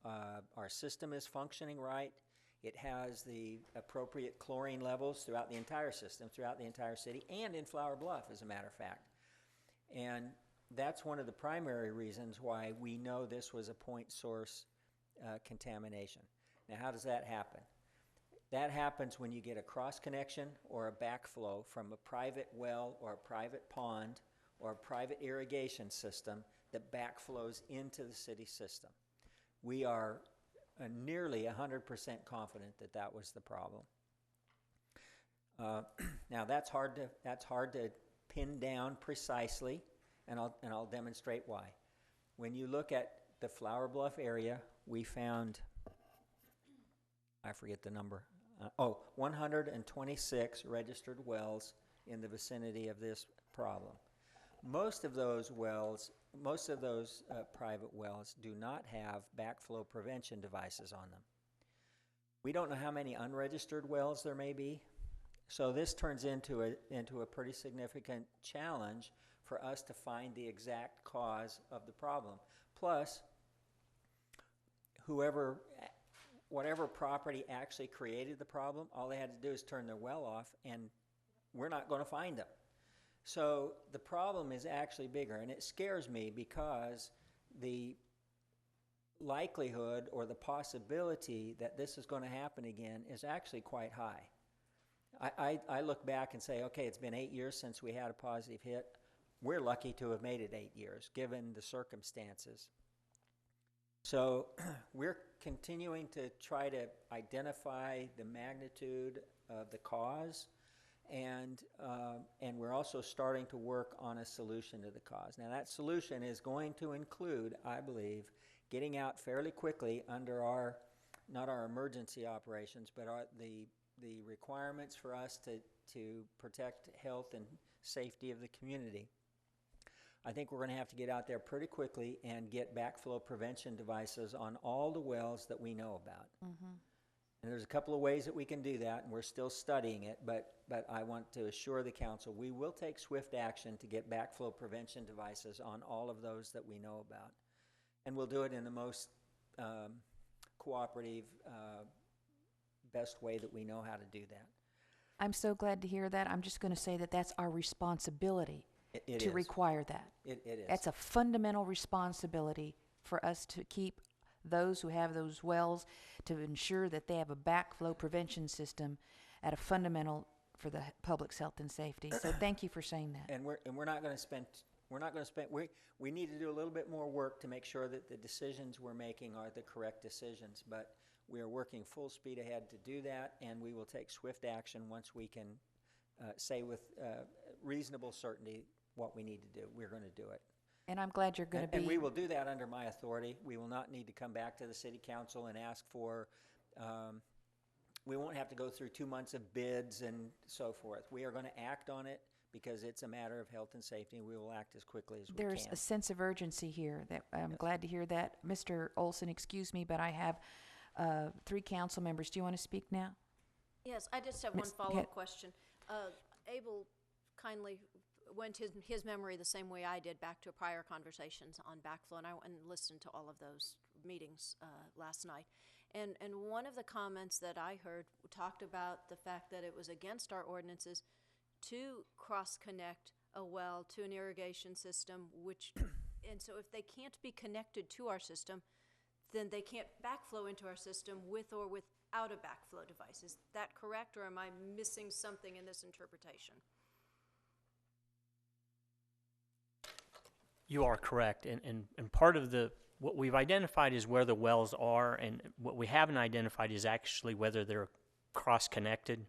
Our system is functioning right. It has the appropriate chlorine levels throughout the entire system, throughout the entire city, and in Flower Bluff, as a matter of fact. And that's one of the primary reasons why we know this was a point source contamination. Now, how does that happen? That happens when you get a cross connection or a backflow from a private well or a private pond or a private irrigation system that backflows into the city system. We are nearly 100% confident that that was the problem. Now that's hard to pin down precisely, and I'll demonstrate why. When you look at the Flower Bluff area, we found, I forget the number, 126 registered wells in the vicinity of this problem. Most of those private wells do not have backflow prevention devices on them. We don't know how many unregistered wells there may be, so this turns into a pretty significant challenge for us to find the exact cause of the problem. Plus, whatever property actually created the problem, all they had to do is turn their well off, and we're not going to find them. So the problem is actually bigger, and it scares me because the likelihood or the possibility that this is going to happen again is actually quite high. I look back and say, okay, it's been 8 years since we had a positive hit. We're lucky to have made it 8 years, given the circumstances. So we're continuing to try to identify the magnitude of the cause, and we're also starting to work on a solution to the cause. Now, that solution is going to include, I believe, getting out fairly quickly under not our emergency operations, but the requirements for us to protect health and safety of the community. I think we're going to have to get out there pretty quickly and get backflow prevention devices on all the wells that we know about. Mm-hmm. And there's a couple of ways that we can do that, and we're still studying it, but I want to assure the council we will take swift action to get backflow prevention devices on all of those that we know about. And we'll do it in the most cooperative, best way that we know how to do that. I'm so glad to hear that. I'm just going to say that that's our responsibility It to is. require that. It is. That's a fundamental responsibility for us to keep those who have those wells, to ensure that they have a backflow prevention system at a fundamental for the public's health and safety. So thank you for saying that. And we're not going to spend. We need to do a little bit more work to make sure that the decisions we're making are the correct decisions. But we are working full speed ahead to do that, and we will take swift action once we can say with reasonable certainty what we need to do. We're going to do it. And I'm glad you're going to be... And we will do that under my authority. We will not need to come back to the city council and ask for... we won't have to go through 2 months of bids and so forth. We are going to act on it because it's a matter of health and safety, and we will act as quickly as we can. There's a sense of urgency here. That I'm glad to hear that. Mr. Olson, excuse me, but I have 3 council members. Do you want to speak now? Yes, I just have one follow-up question. Abel kindly went his memory the same way I did back to prior conversations on backflow, and I went and listened to all of those meetings last night. And one of the comments that I heard talked about the fact that it was against our ordinances to cross-connect a well to an irrigation system, and so if they can't be connected to our system, then they can't backflow into our system with or without a backflow device. Is that correct, or am I missing something in this interpretation? You are correct, and part of what we've identified is where the wells are, and what we haven't identified is actually whether they're cross-connected.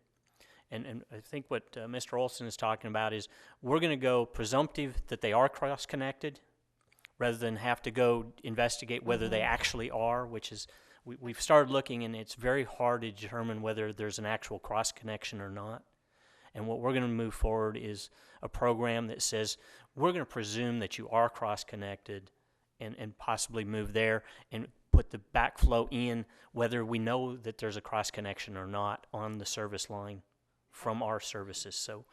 And I think what Mr. Olson is talking about is we're going to go presumptive that they are cross-connected rather than have to go investigate whether they actually are, which is, we've started looking, and it's very hard to determine whether there's an actual cross-connection or not. And what we're going to move forward is a program that says we're going to presume that you are cross-connected and possibly move there and put the backflow in whether we know that there's a cross-connection or not on the service line from our services. So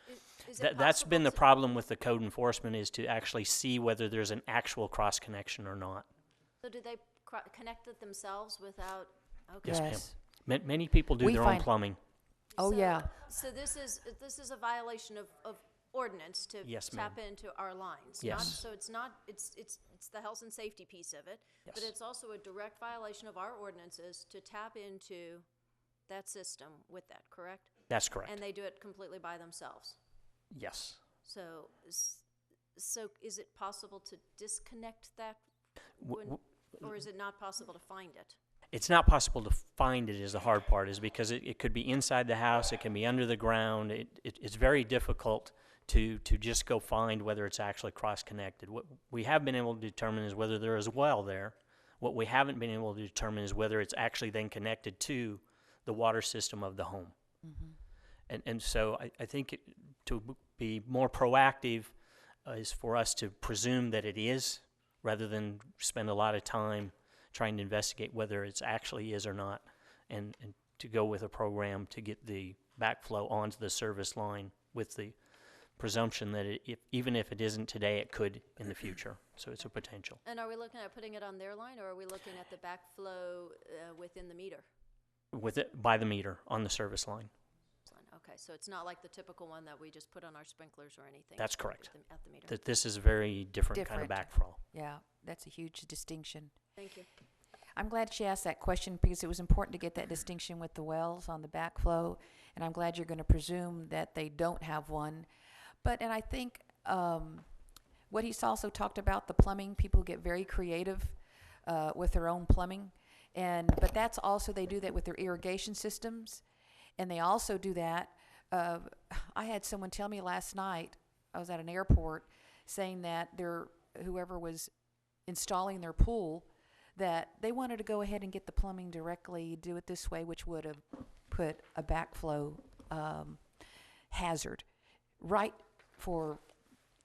that's been the problem with the code enforcement, is to actually see whether there's an actual cross-connection or not. So do they connect it themselves without? Okay. Yes, Yes. ma'am. Many people do their own plumbing. Oh, So- yeah. So this is a violation of ordinance to Yes, tap into our lines. Yes. So it's not, it's the health and safety piece of it, but Yes. it's also a direct violation of our ordinances to tap into that system with that, correct? That's correct. And they do it completely by themselves. Yes. So is it possible to disconnect that, or is it not possible to find it? It's not possible to find it is the hard part, is because it could be inside the house, it can be under the ground. It's very difficult to just go find whether it's actually cross-connected. What we have been able to determine is whether there is a well there. What we haven't been able to determine is whether it's actually then connected to the water system of the home. And so I think to be more proactive is for us to presume that it is, rather than spend a lot of time trying to investigate whether it actually is or not, and to go with a program to get the backflow onto the service line with the presumption that even if it isn't today, it could in the future. So it's a potential. And are we looking at putting it on their line, or are we looking at the backflow within the meter? With it by the meter on the service line. Okay, so it's not like the typical one that we just put on our sprinklers or anything. That's correct. At the meter. That this is a very different kind of backflow. Yeah, that's a huge distinction. Thank you. I'm glad she asked that question, because it was important to get that distinction with the wells on the backflow, and I'm glad you're going to presume that they don't have one. And I think what he's also talked about, the plumbing, people get very creative with their own plumbing, but that's also, they do that with their irrigation systems, and they also do that. I had someone tell me last night, I was at an airport, saying that whoever was installing their pool, that they wanted to go ahead and get the plumbing directly, do it this way, which would have put a backflow hazard right for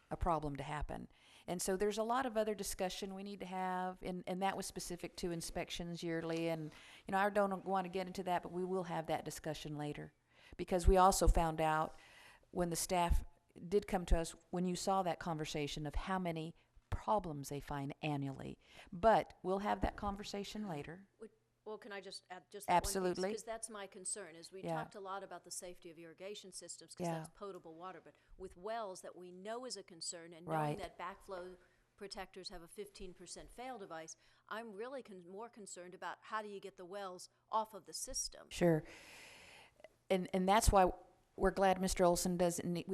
a problem to happen. And so there's a lot of other discussion we need to have, and that was specific to inspections yearly. And, I don't want to get into that, but we will have that discussion later. Because we also found out when the staff did come to us, when you saw that conversation of how many problems they find annually. But we'll have that conversation later. Well, can I just add just Absolutely. Because that's my concern, is we talked a lot about the safety of irrigation systems, because that's potable water, but with wells that we know is a concern, and knowing that backflow protectors have a 15% fail device, I'm really more concerned about how do you get the wells off of the system. Sure. And that's why we're glad Mr. Olson doesn't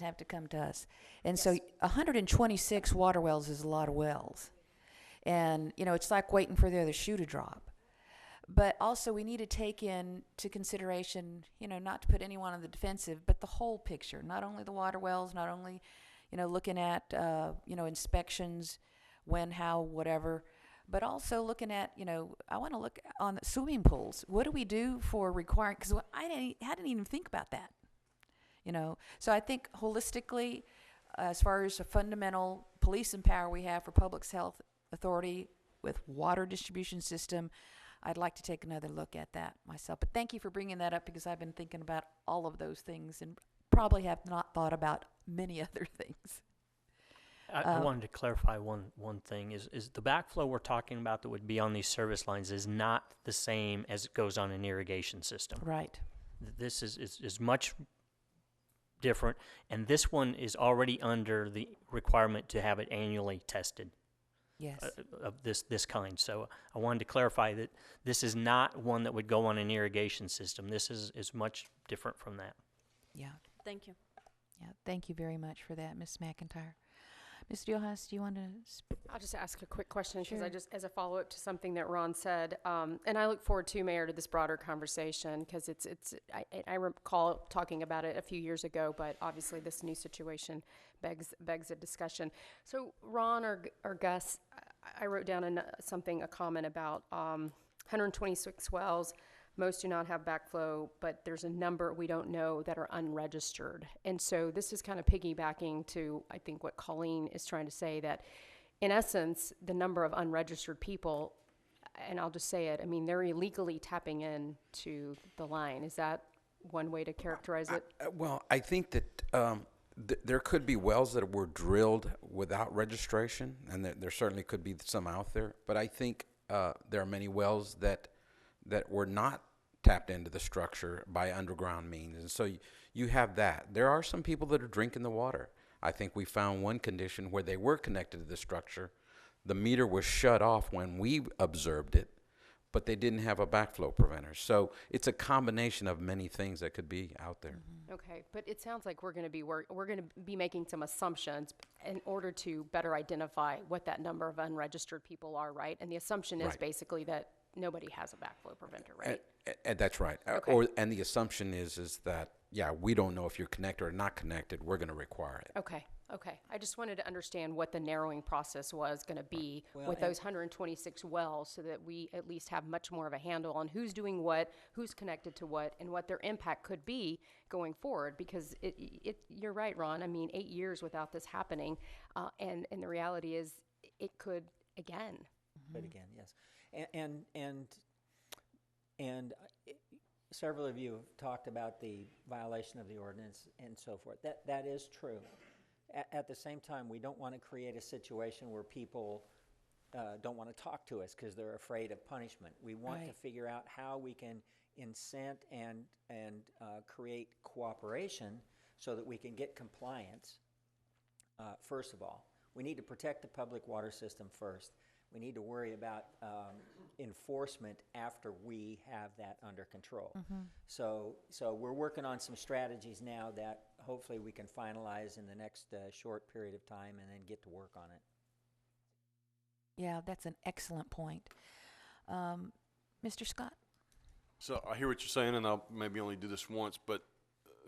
have to come to us. And so 126 water wells is a lot of wells. And, it's like waiting for the other shoe to drop. But also we need to take into consideration, not to put anyone on the defensive, but the whole picture, not only the water wells, not only, looking at, inspections, when, how, whatever, but also looking at, I want to look on the swimming pools. What do we do for requiring, because I didn't even think about that, So I think holistically, as far as a fundamental policing power we have for Public Health Authority with water distribution system, I'd like to take another look at that myself. But thank you for bringing that up, because I've been thinking about all of those things and probably have not thought about many other things. I wanted to clarify one thing, is the backflow we're talking about that would be on these service lines is not the same as it goes on an irrigation system. Right. This is much different, and this one is already under the requirement to have it annually tested. Yes. Of this kind. So I wanted to clarify that this is not one that would go on an irrigation system. This is much different from that. Yeah. Thank you. Yeah. Thank you very much for that, Ms. McIntyre. Ms. Diohas, do you want to I'll just ask a quick question because Sure. I just, as a follow-up to something that Ron said, and I look forward to, Mayor, to this broader conversation because I recall talking about it a few years ago, but obviously this new situation begs a discussion. So Ron or Gus, I wrote down a comment about 126 wells. Most do not have backflow, but there's a number we don't know that are unregistered. And so this is kind of piggybacking to, I think, what Colleen is trying to say, that in essence, the number of unregistered people, and I'll just say it, I mean, they're illegally tapping into the line. Is that one way to characterize it? Well, I think that there could be wells that were drilled without registration, and there certainly could be some out there. But I think there are many wells that were not tapped into the structure by underground means. And so you have that. There are some people that are drinking the water. I think we found one condition where they were connected to the structure. The meter was shut off when we observed it, but they didn't have a backflow preventer. So it's a combination of many things that could be out there. Okay, but it sounds like we're going to be making some assumptions in order to better identify what that number of unregistered people are, right? And the assumption is Right. basically that nobody has a backflow preventer, right? And that's right. Okay. And the assumption is that, yeah, we don't know if you're connected or not connected. We're going to require it. Okay. I just wanted to understand what the narrowing process was going to be Well, with and- those 126 wells so that we at least have much more of a handle on who's doing what, who's connected to what, and what their impact could be going forward. Because you're right, Ron. I mean, 8 years without this happening, and the reality is it could again. But again, yes. And several of you have talked about the violation of the ordinance and so forth. That is true. At the same time, we don't want to create a situation where people don't want to talk to us because they're afraid of punishment. We want to Right. figure out how we can incent and create cooperation so that we can get compliance. First of all, we need to protect the public water system first. We need to worry about enforcement after we have that under control. So we're working on some strategies now that hopefully we can finalize in the next short period of time and then get to work on it. Yeah, that's an excellent point. Mr. Scott? So I hear what you're saying, and I'll maybe only do this once, but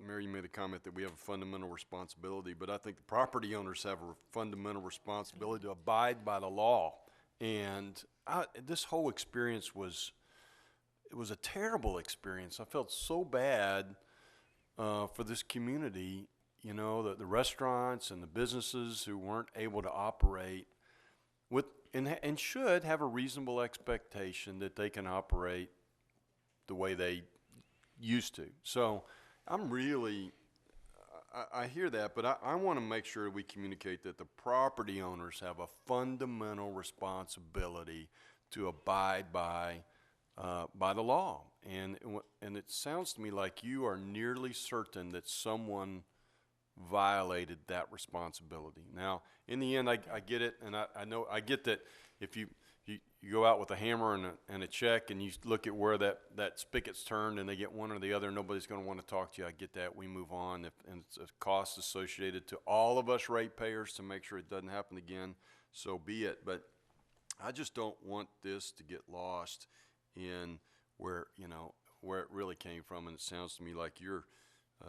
Mary, you made a comment that we have a fundamental responsibility, but I think the property owners have a fundamental responsibility to abide by the law. And this whole experience it was a terrible experience. I felt so bad for this community, you know, the restaurants and the businesses who weren't able to operate with and should have a reasonable expectation that they can operate the way they used to. So I'm really, I hear that, but I want to make sure we communicate that the property owners have a fundamental responsibility to abide by the law. And it sounds to me like you are nearly certain that someone violated that responsibility. Now, in the end, I get it, and I get that if you go out with a hammer and a check and you look at where that spigot's turned and they get one or the other, nobody's going to want to talk to you. I get that. We move on. And it's a cost associated to all of us ratepayers to make sure it doesn't happen again, so be it. But I just don't want this to get lost in where it really came from. And it sounds to me like you're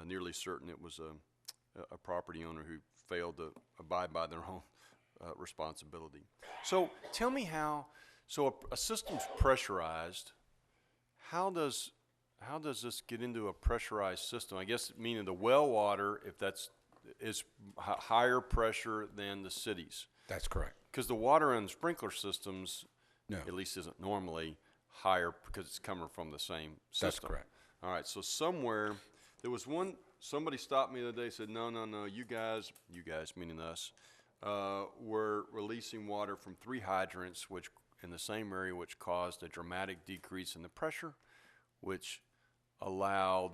nearly certain it was a property owner who failed to abide by their own responsibility. So tell me how. So a system's pressurized. How does this get into a pressurized system? I guess meaning the well water, if is higher pressure than the cities. That's correct. Because the water in sprinkler systems, No. at least isn't normally higher because it's coming from the same system. That's correct. All right. So somewhere there was somebody stopped me the other day and said, no, you guys meaning us, we're releasing water from 3 hydrants, which in the same area, which caused a dramatic decrease in the pressure, which allowed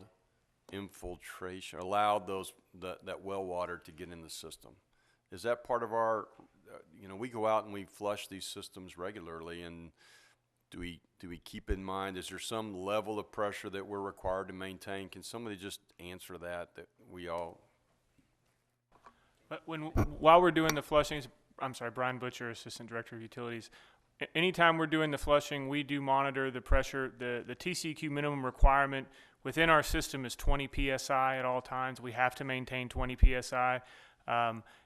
infiltration, allowed that well water to get in the system. Is that part of our, we go out and we flush these systems regularly, and do we keep in mind, is there some level of pressure that we're required to maintain? Can somebody just answer that we all? But while we're doing the flushings, I'm sorry, Brian Butcher, Assistant Director of Utilities. Anytime we're doing the flushing, we do monitor the pressure. The TCEQ minimum requirement within our system is 20 psi at all times. We have to maintain 20 psi.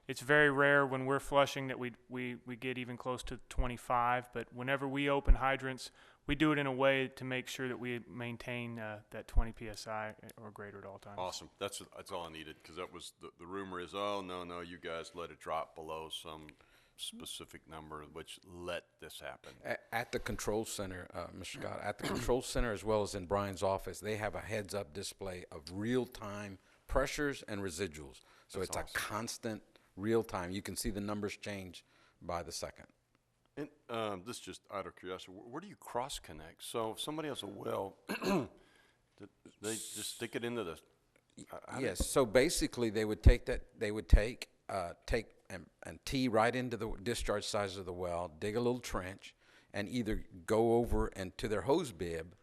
It's very rare when we're flushing that we get even close to 25, but whenever we open hydrants, we do it in a way to make sure that we maintain that 20 psi or greater at all times. Awesome. That's all I needed, because that was the rumor is, oh, no, you guys let it drop below some specific number, which let this happen. At the control center, Mr. Scott, at the control center as well as in Brian's office, they have a heads-up display of real-time pressures and residuals. So That's it's awesome. a constant real-time. You can see the numbers change by the second. And this is just out of curiosity, where do you cross connect? So if somebody has a well, they just stick it into the. Yes. So basically, they would take and tee right into the discharge size of the well, dig a little trench, and either go over and to their hose bib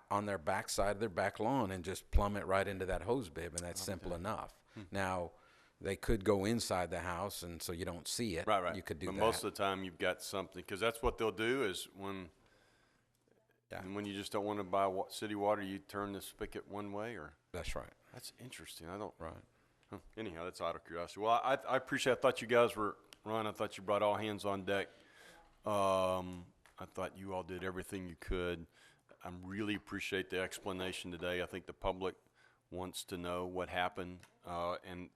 on their back side of their back lawn and just plumb it right into that hose bib, and that's simple enough. Now, they could go inside the house, and so you don't see it. Right. You could do but that. most of the time, you've got something, because that's what they'll do is when you just don't want to buy city water, you turn the spigot one way, or. That's right. That's interesting. I don't. Right. Anyhow, that's out of curiosity. Well, I appreciate it. I thought you guys were, Ron, I thought you brought all hands on deck. I thought you all did everything you could. I really appreciate the explanation today. I think the public wants to know what happened. And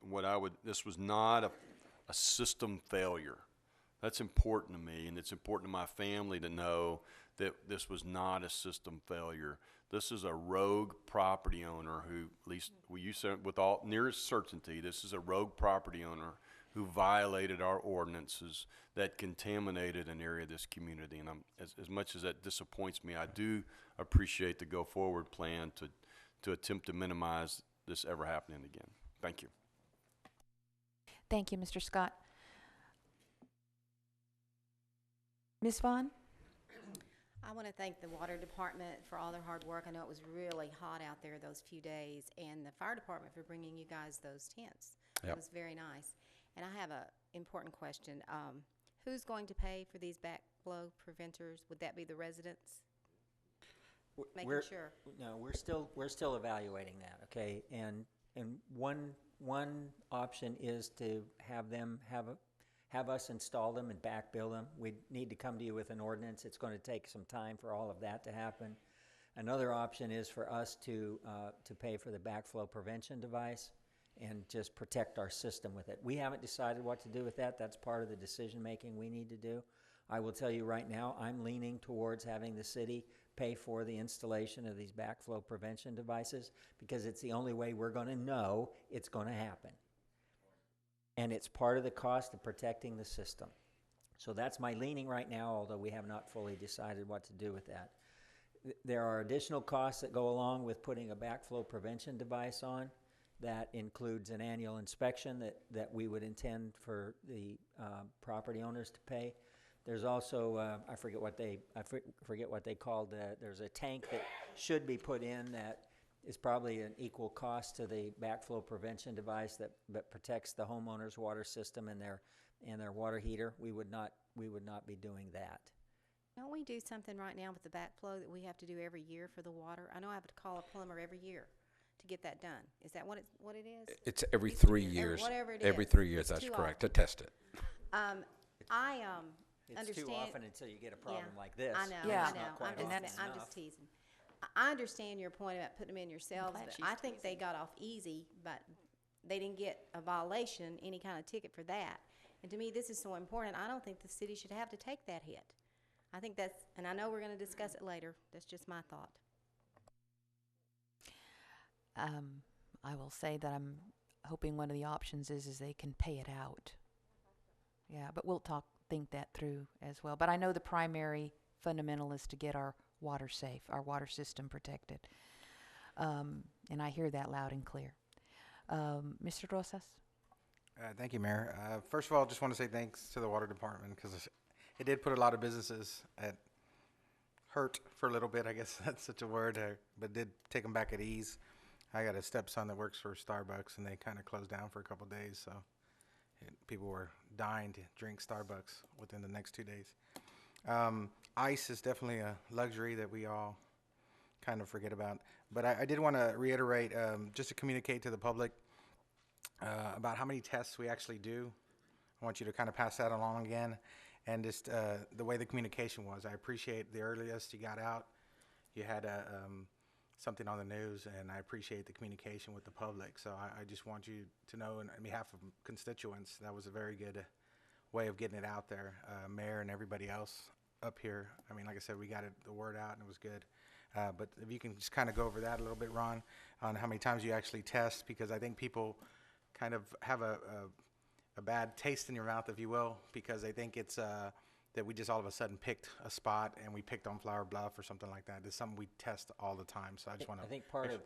this was not a system failure. That's important to me, and it's important to my family to know that this was not a system failure. This is a rogue property owner who, at least you said with all nearest certainty, this is a rogue property owner who violated our ordinances that contaminated an area of this community. And as much as that disappoints me, I do appreciate the go-forward plan to attempt to minimize this ever happening again. Thank you. Thank you, Mr. Scott. Ms. Vaughn? I want to thank the water department for all their hard work. I know it was really hot out there those few days, and the fire department for bringing you guys those tents. Yep. It was very nice. And I have a important question. Who's going to pay for these backflow preventers? Would that be the residents? Making sure. No, we're still evaluating that. Okay, and one option is to have us install them and back bill them. We need to come to you with an ordinance. It's going to take some time for all of that to happen. Another option is for us to pay for the backflow prevention device and just protect our system with it. We haven't decided what to do with that. That's part of the decision making we need to do. I will tell you right now, I'm leaning towards having the city pay for the installation of these backflow prevention devices, because it's the only way we're going to know it's going to happen. And it's part of the cost of protecting the system. So that's my leaning right now, although we have not fully decided what to do with that. There are additional costs that go along with putting a backflow prevention device on. That includes an annual inspection that we would intend for the property owners to pay. There's also I forget what they called. There's a tank that should be put in that is probably an equal cost to the backflow prevention device that protects the homeowner's water system and their water heater. We would not be doing that. Don't we do something right now with the backflow that we have to do every year for the water? I know I have to call a plumber every year to get that done. Is that what it is? It's every 3 years. Whatever it is. Every 3 years, It's that's too correct, often. to test it. It's understand. too often until you get a problem like this. I know. Yeah. I know. I'm just teasing. I understand your point about putting them in yourselves, glad but she's I think they got off easy, but they didn't get a violation, any kind of ticket for that. And to me, this is so important. I don't think the city should have to take that hit. I think that's, and I know we're going to discuss it later. That's just my thought. I will say that I'm hoping one of the options is they can pay it out Yeah, but we'll think that through as well. But I know the primary fundamental is to get our water safe, our water system protected. And I hear that loud and clear. Mr. Rosas? Thank you, Mayor. First of all, just want to say thanks to the Water Department because it did put a lot of businesses at hurt for a little bit. I guess that's such a word, but did take them back at ease. I got a stepson that works for Starbucks, and they kind of closed down for a couple of days, so people were dying to drink Starbucks within the next 2 days. Ice is definitely a luxury that we all kind of forget about. But I did want to reiterate, just to communicate to the public about how many tests we actually do. I want you to kind of pass that along again. And just the way the communication was. I appreciate the earliest you got out. You had something on the news, and I appreciate the communication with the public. So I just want you to know, on behalf of constituents, that was a very good way of getting it out there. Mayor and everybody else up here. I mean, like I said, we got the word out, and it was good. But if you can just kind of go over that a little bit, Ron, on how many times you actually test, because I think people kind of have a bad taste in your mouth, if you will, because they think it's that we just all of a sudden picked a spot and we picked on Flower Bluff or something like that. It's something we test all the time. So I just want to. I think part of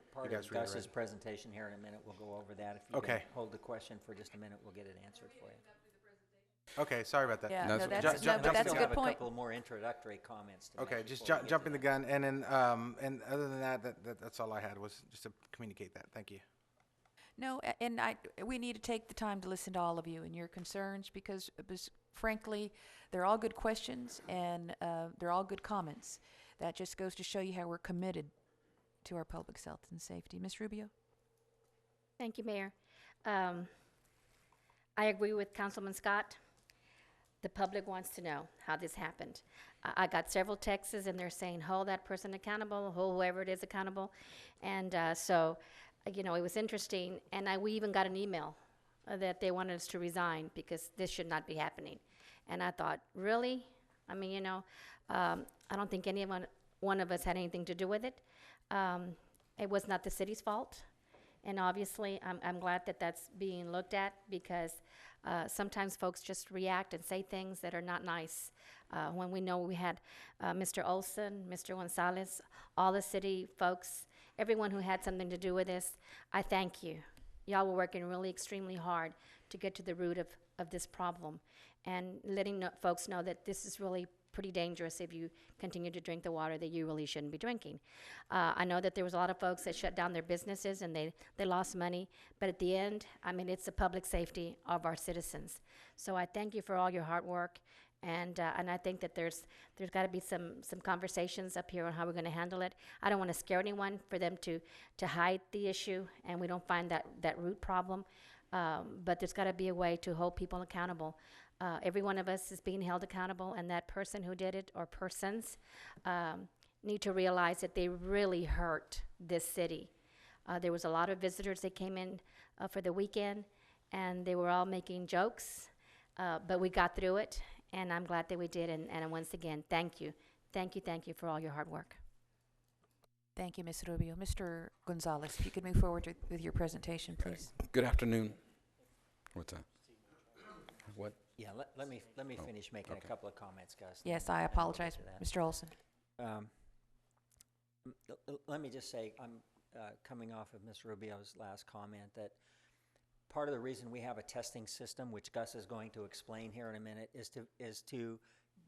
Gus's presentation here in a minute, we'll go over that. If you can hold the question for just a minute, we'll get it answered for you. Okay, sorry about that. Yeah, No, no, that's- that's, Ju- no, but that's a have good point. a couple more introductory comments to Okay, make just before we get jumping to the that. gun, and then and other than that's all I had was just to communicate that. Thank you. No, and we need to take the time to listen to all of you and your concerns because frankly, they're all good questions and they're all good comments. That just goes to show you how we're committed to our public health and safety. Ms. Rubio? Thank you, Mayor. I agree with Councilman Scott. The public wants to know how this happened. I got several texts and they're saying, hold that person accountable, hold whoever it is accountable. And so, you know, it was interesting. And we even got an email that they wanted us to resign because this should not be happening. And I thought, really? I mean, you know, I don't think one of us had anything to do with it. It was not the city's fault. And obviously, I'm glad that that's being looked at because sometimes folks just react and say things that are not nice. When we know we had Mr. Olson, Mr. Gonzalez, all the city folks, everyone who had something to do with this, I thank you. Y'all were working really extremely hard to get to the root of this problem and letting folks know that this is really pretty dangerous if you continue to drink the water that you really shouldn't be drinking. I know that there was a lot of folks that shut down their businesses and they lost money, but at the end, I mean, it's the public safety of our citizens. So I thank you for all your hard work, and I think that there's got to be some conversations up here on how we're going to handle it. I don't want to scare anyone for them to hide the issue, and we don't find that root problem, but there's got to be a way to hold people accountable. Every one of us is being held accountable, and that person who did it or persons need to realize that they really hurt this city. There was a lot of visitors that came in for the weekend, and they were all making jokes, but we got through it, and I'm glad that we did. And once again, thank you. Thank you for all your hard work. Thank you, Ms. Rubio. Mr. Gonzalez, if you could move forward with your presentation, please. Good afternoon. What's that? What? Yeah, let me finish making a couple of comments, Gus. Yes, I apologize, Mr. Olson. Let me just say, I'm coming off of Ms. Rubio's last comment, that part of the reason we have a testing system, which Gus is going to explain here in a minute, is to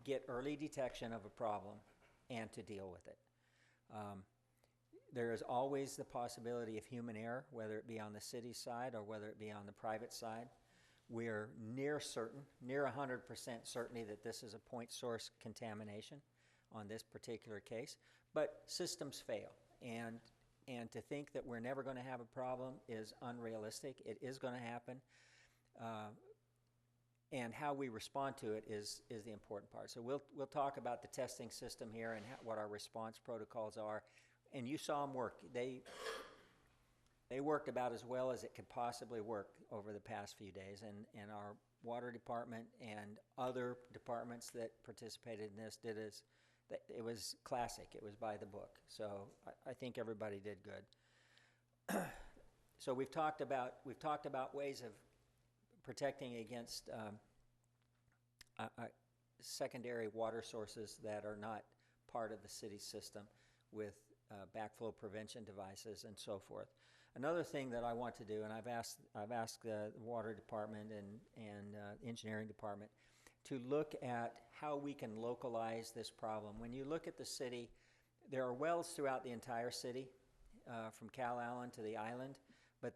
get early detection of a problem and to deal with it. There is always the possibility of human error, whether it be on the city side or whether it be on the private side. We're near 100% certainty that this is a point source contamination on this particular case, but systems fail, and to think that we're never going to have a problem is unrealistic. It is going to happen, and how we respond to it is the important part. So we'll talk about the testing system here and what our response protocols are, and you saw them work. They worked about as well as it could possibly work over the past few days, and our water department and other departments that participated in this it was classic. It was by the book. So I think everybody did good. So we've talked about ways of protecting against secondary water sources that are not part of the city system with backflow prevention devices and so forth. Another thing that I want to do, and I've asked the water department and engineering department to look at how we can localize this problem. When you look at the city, there are wells throughout the entire city, from Cal Allen to the island, but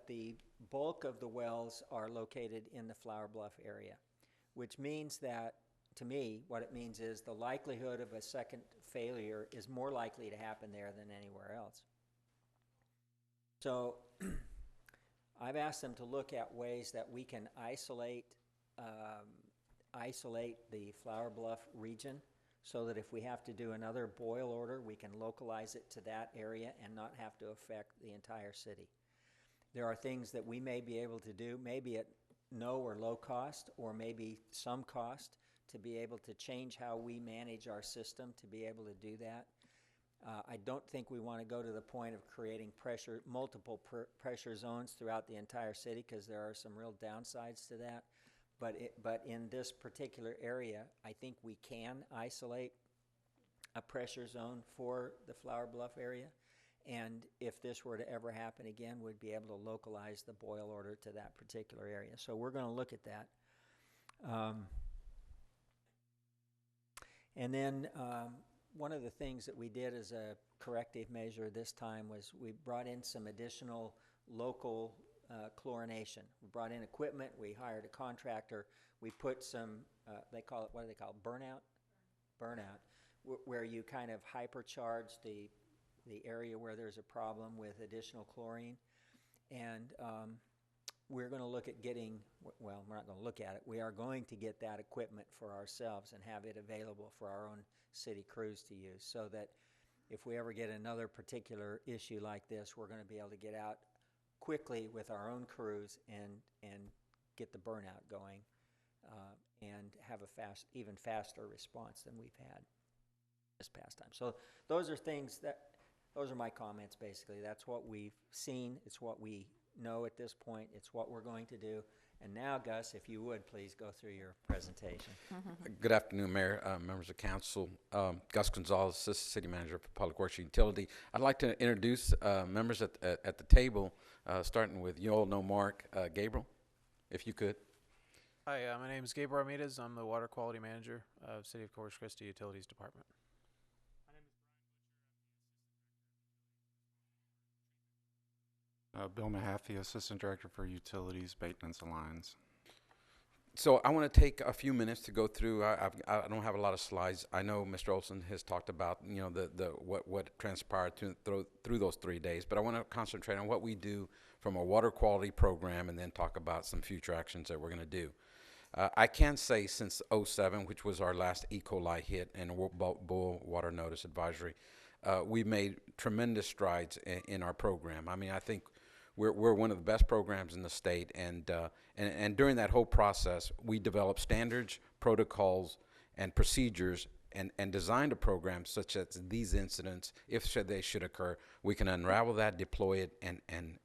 the bulk of the wells are located in the Flower Bluff area, which means that, to me, what it means is the likelihood of a second failure is more likely to happen there than anywhere else. So I've asked them to look at ways that we can isolate the Flower Bluff region so that if we have to do another boil order, we can localize it to that area and not have to affect the entire city. There are things that we may be able to do, maybe at no or low cost, or maybe some cost, to be able to change how we manage our system to be able to do that. I don't think we want to go to the point of creating multiple pressure zones throughout the entire city, because there are some real downsides to that. But in this particular area, I think we can isolate a pressure zone for the Flower Bluff area. And if this were to ever happen again, we'd be able to localize the boil order to that particular area. So we're going to look at that. And then one of the things that we did as a corrective measure this time was we brought in some additional local chlorination. We brought in equipment, we hired a contractor, we put some, what do they call it, burnout, where you kind of hypercharge the area where there's a problem with additional chlorine. And we're going to look at getting, well, we're not going to look at it, we are going to get that equipment for ourselves and have it available for our own city crews to use, so that if we ever get another particular issue like this, we're going to be able to get out quickly with our own crews and get the burnout going and have a even faster response than we've had this past time. So those are my comments basically. That's what we've seen. It's what we know at this point. It's what we're going to do. And now, Gus, if you would, please go through your presentation. Good afternoon, Mayor, members of council. Gus Gonzalez, Assistant City Manager for Public Works and Utility. I'd like to introduce members at the table, starting with, you all know Mark, Gabriel, if you could. Hi, my name is Gabriel Ramirez. I'm the Water Quality Manager of City of Corpus Christi Utilities Department. Bill Mahaffey, Assistant Director for Utilities, Maintenance and Lines. So I want to take a few minutes to go through. I don't have a lot of slides. I know Mr. Olson has talked about what transpired through those 3 days, but I want to concentrate on what we do from a water quality program and then talk about some future actions that we're going to do. I can say since 2007, which was our last E. coli hit and boil water notice advisory, we've made tremendous strides in our program. I mean, I think we're one of the best programs in the state, and during that whole process, we developed standards, protocols, and procedures, and designed a program such that these incidents, if they should occur, we can unravel that, deploy it, and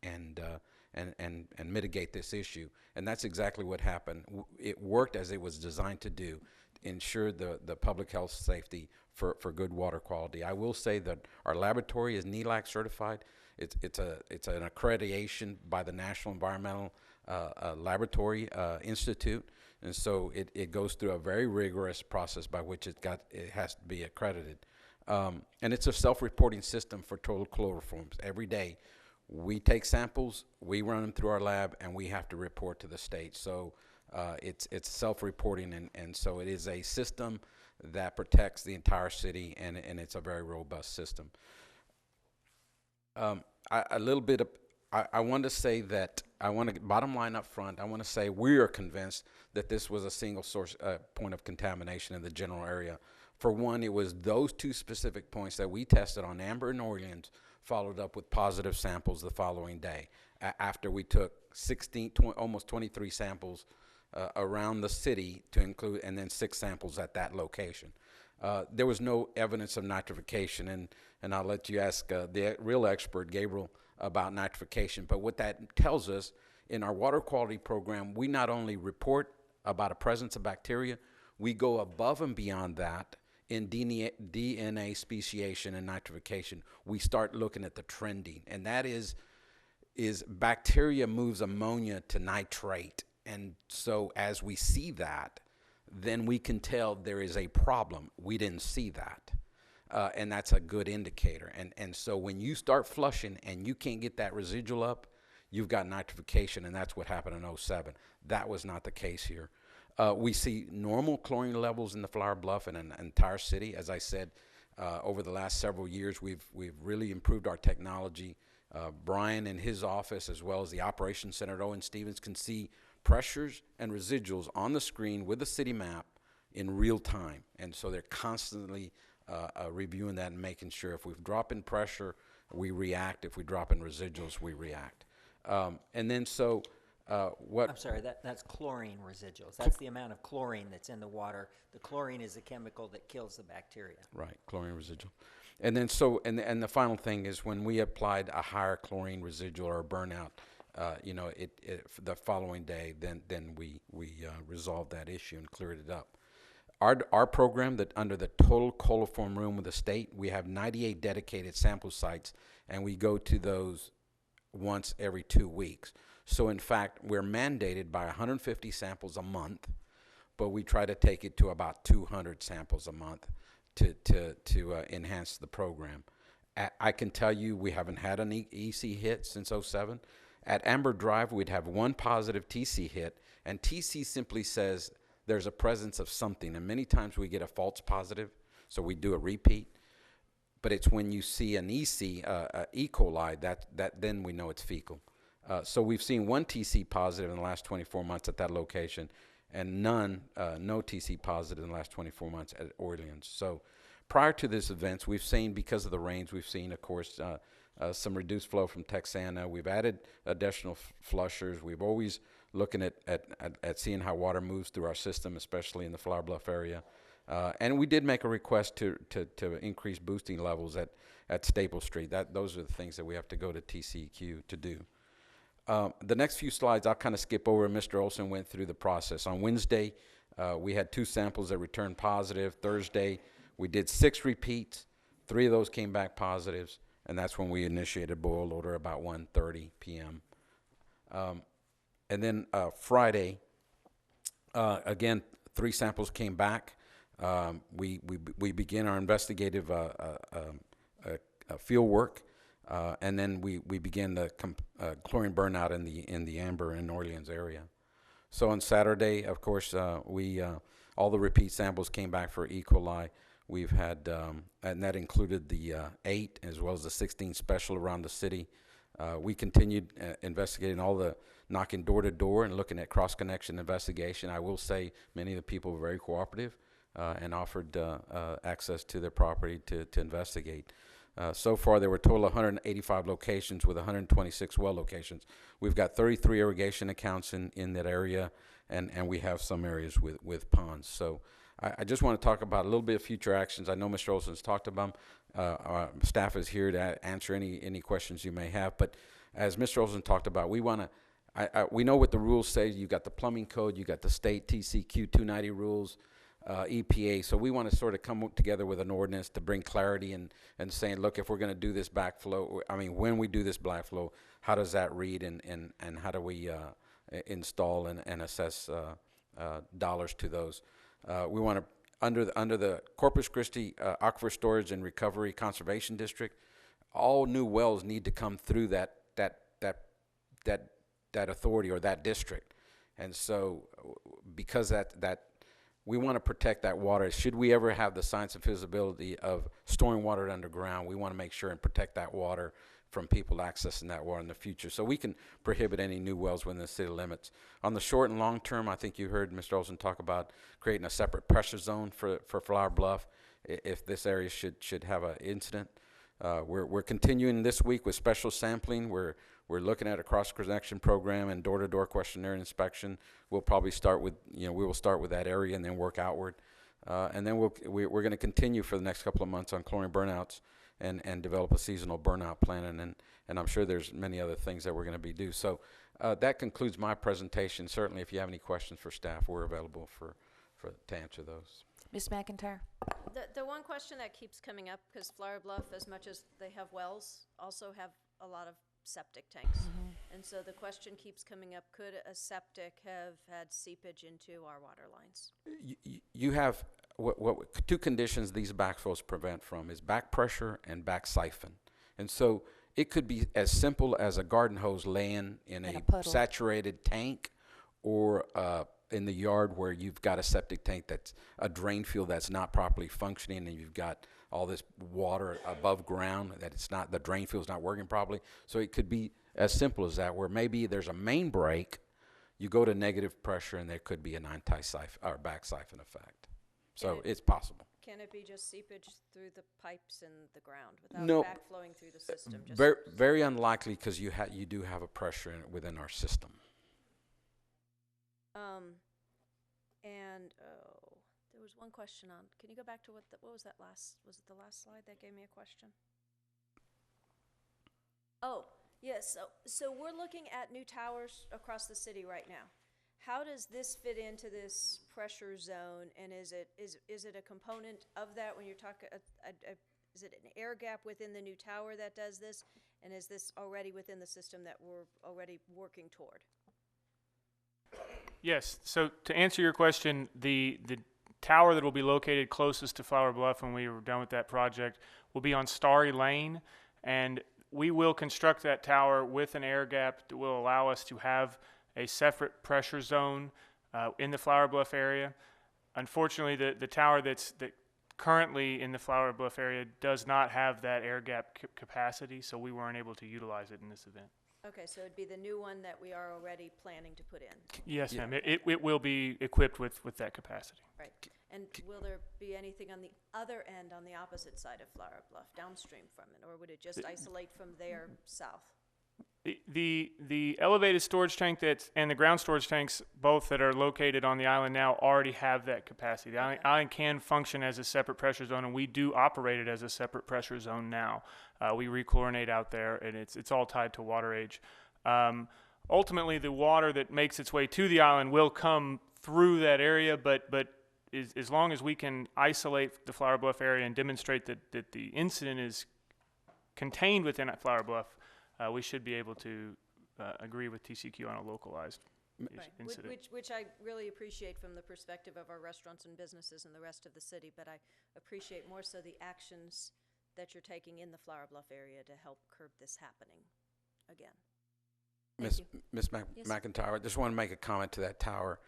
mitigate this issue. And that's exactly what happened. It worked as it was designed to do, ensure the public health safety for good water quality. I will say that our laboratory is NELAC certified. It's an accreditation by the National Environmental Laboratory Institute, and so it goes through a very rigorous process by which it has to be accredited. And it's a self-reporting system for total chloroforms. Every day, we take samples, we run them through our lab, and we have to report to the state. So it's self-reporting, and so it is a system that protects the entire city, and it's a very robust system. I want to say that bottom line up front, I want to say we are convinced that this was a single source point of contamination in the general area. For one, it was those two specific points that we tested on Amber and Orleans, followed up with positive samples the following day, after we took almost 23 samples around the city to include, and then 6 samples at that location. There was no evidence of nitrification, and I'll let you ask the real expert, Gabriel, about nitrification. But what that tells us, in our water quality program, we not only report about a presence of bacteria, we go above and beyond that in DNA speciation and nitrification. We start looking at the trending, and that is bacteria moves ammonia to nitrate. And so as we see that, then we can tell there is a problem. We didn't see that. And that's a good indicator. And so when you start flushing and you can't get that residual up, you've got nitrification, and that's what happened in 07. That was not the case here. We see normal chlorine levels in the Flower Bluff and an entire city. As I said, over the last several years, we've really improved our technology. Brian and his office, as well as the operations center at Owen Stevens, can see pressures and residuals on the screen with the city map in real time. And so they're constantly reviewing that and making sure if we drop in pressure, we react. If we drop in residuals, we react. And then so what? I'm sorry, that's chlorine residuals. That's the amount of chlorine that's in the water. The chlorine is the chemical that kills the bacteria. Right, chlorine residual. And then so, and the final thing is when we applied a higher chlorine residual or burnout, the following day, then we resolved that issue and cleared it up. Our program, that under the total coliform room of the state, we have 98 dedicated sample sites, and we go to those once every 2 weeks. So in fact, we're mandated by 150 samples a month, but we try to take it to about 200 samples a month to enhance the program. I can tell you we haven't had an EC hit since 07. At Amber Drive, we'd have one positive TC hit, and TC simply says there's a presence of something, and many times we get a false positive, so we do a repeat. But it's when you see an EC, E. coli, that then we know it's fecal. So we've seen one TC positive in the last 24 months at that location, and no TC positive in the last 24 months at Orleans. So prior to this events, we've seen, because of the rains, we've seen, of course, some reduced flow from Texana. We've added additional flushers. We've always looking at seeing how water moves through our system, especially in the Flower Bluff area. And we did make a request to increase boosting levels at Staple Street. Those are the things that we have to go to TCEQ to do. The next few slides I'll kind of skip over. Mr. Olson went through the process. On Wednesday, we had 2 samples that returned positive. Thursday, we did 6 repeats. 3 of those came back positives, and that's when we initiated boil order about 1:30 p.m. And then Friday, again, 3 samples came back. We began our investigative field work, and then we began the chlorine burnout in the Amber and Orleans area. So on Saturday, of course, all the repeat samples came back for E. coli. We've had, and that included the 8 as well as the 16 special around the city. We continued investigating all the knocking door to door and looking at cross-connection investigation. I will say many of the people were very cooperative and offered access to their property to investigate. So far, there were a total of 185 locations with 126 well locations. We've got 33 irrigation accounts in that area, and we have some areas with ponds. So I just want to talk about a little bit of future actions. I know Mr. Olson's talked about them. Our staff is here to answer any questions you may have. But as Mr. Olson talked about, we want to. We know what the rules say. You got the plumbing code, you got the state TCQ 290 rules, EPA. So we want to sort of come together with an ordinance to bring clarity and saying, look, if we're going to do this backflow, when we do this backflow, how does that read and how do we install and assess dollars to those? We want to under the Corpus Christi Aquifer Storage and Recovery Conservation District, all new wells need to come through that authority or that district. And so because that we want to protect that water. Should we ever have the science and feasibility of storing water underground, we want to make sure and protect that water from people accessing that water in the future. So we can prohibit any new wells within the city limits. On the short and long term, I think you heard Mr. Olson talk about creating a separate pressure zone for Flower Bluff if this area should have an incident. We're continuing this week with special sampling. We're looking at a cross-connection program and door-to-door questionnaire inspection. We'll probably start with, we will start with that area and then work outward. And then we're going to continue for the next couple of months on chlorine burnouts and develop a seasonal burnout plan. And I'm sure there's many other things that we're going to do. So That concludes my presentation. Certainly, if you have any questions for staff, we're available to answer those. Ms. McIntyre? The one question that keeps coming up, because Flower Bluff, as much as they have wells, also have a lot of septic tanks. And so the question keeps coming up, could a septic have had seepage into our water lines? You have two conditions these backflows prevent from is back pressure and back siphon. And so it could be as simple as a garden hose laying in a saturated tank, or in the yard where you've got a septic tank that's a drain field that's not properly functioning, and you've got all this water above ground that the drain field's not working properly. So it could be as simple as that, where maybe there's a main break, you go to negative pressure, and there could be an anti-siphon or back siphon effect. So it's possible. Can it be just seepage through the pipes in the ground without No. backflowing through the system? Just Very unlikely, because you do have a pressure within our system. There was one question on, can you go back to what was that last, was it the last slide that gave me a question? Oh, yes, so we're looking at new towers across the city right now. How does this fit into this pressure zone, and is it a component of that when you're talking, is it an air gap within the new tower that does this, and is this already within the system that we're already working toward? Yes. So to answer your question, the tower that will be located closest to Flower Bluff when we are done with that project will be on Starry Lane, and we will construct that tower with an air gap that will allow us to have a separate pressure zone in the Flower Bluff area. Unfortunately, the tower that currently in the Flower Bluff area does not have that air gap capacity, so we weren't able to utilize it in this event. Okay, so it'd be the new one that we are already planning to put in. Yes, ma'am. It will be equipped with that capacity. Right. And will there be anything on the other end, on the opposite side of Flower Bluff, downstream from it, or would it just isolate from there south? The elevated storage tank and the ground storage tanks, both that are located on the island now, already have that capacity. The island can function as a separate pressure zone, and we do operate it as a separate pressure zone now. We rechlorinate out there, and it's all tied to water age. Ultimately, the water that makes its way to the island will come through that area, but as long as we can isolate the Flower Bluff area and demonstrate that the incident is contained within Flower Bluff, we should be able to agree with TCQ on a localized incident. Which I really appreciate from the perspective of our restaurants and businesses and the rest of the city, but I appreciate more so the actions that you're taking in the Flower Bluff area to help curb this happening again. Ms. McIntyre, I just want to make a comment to that tower.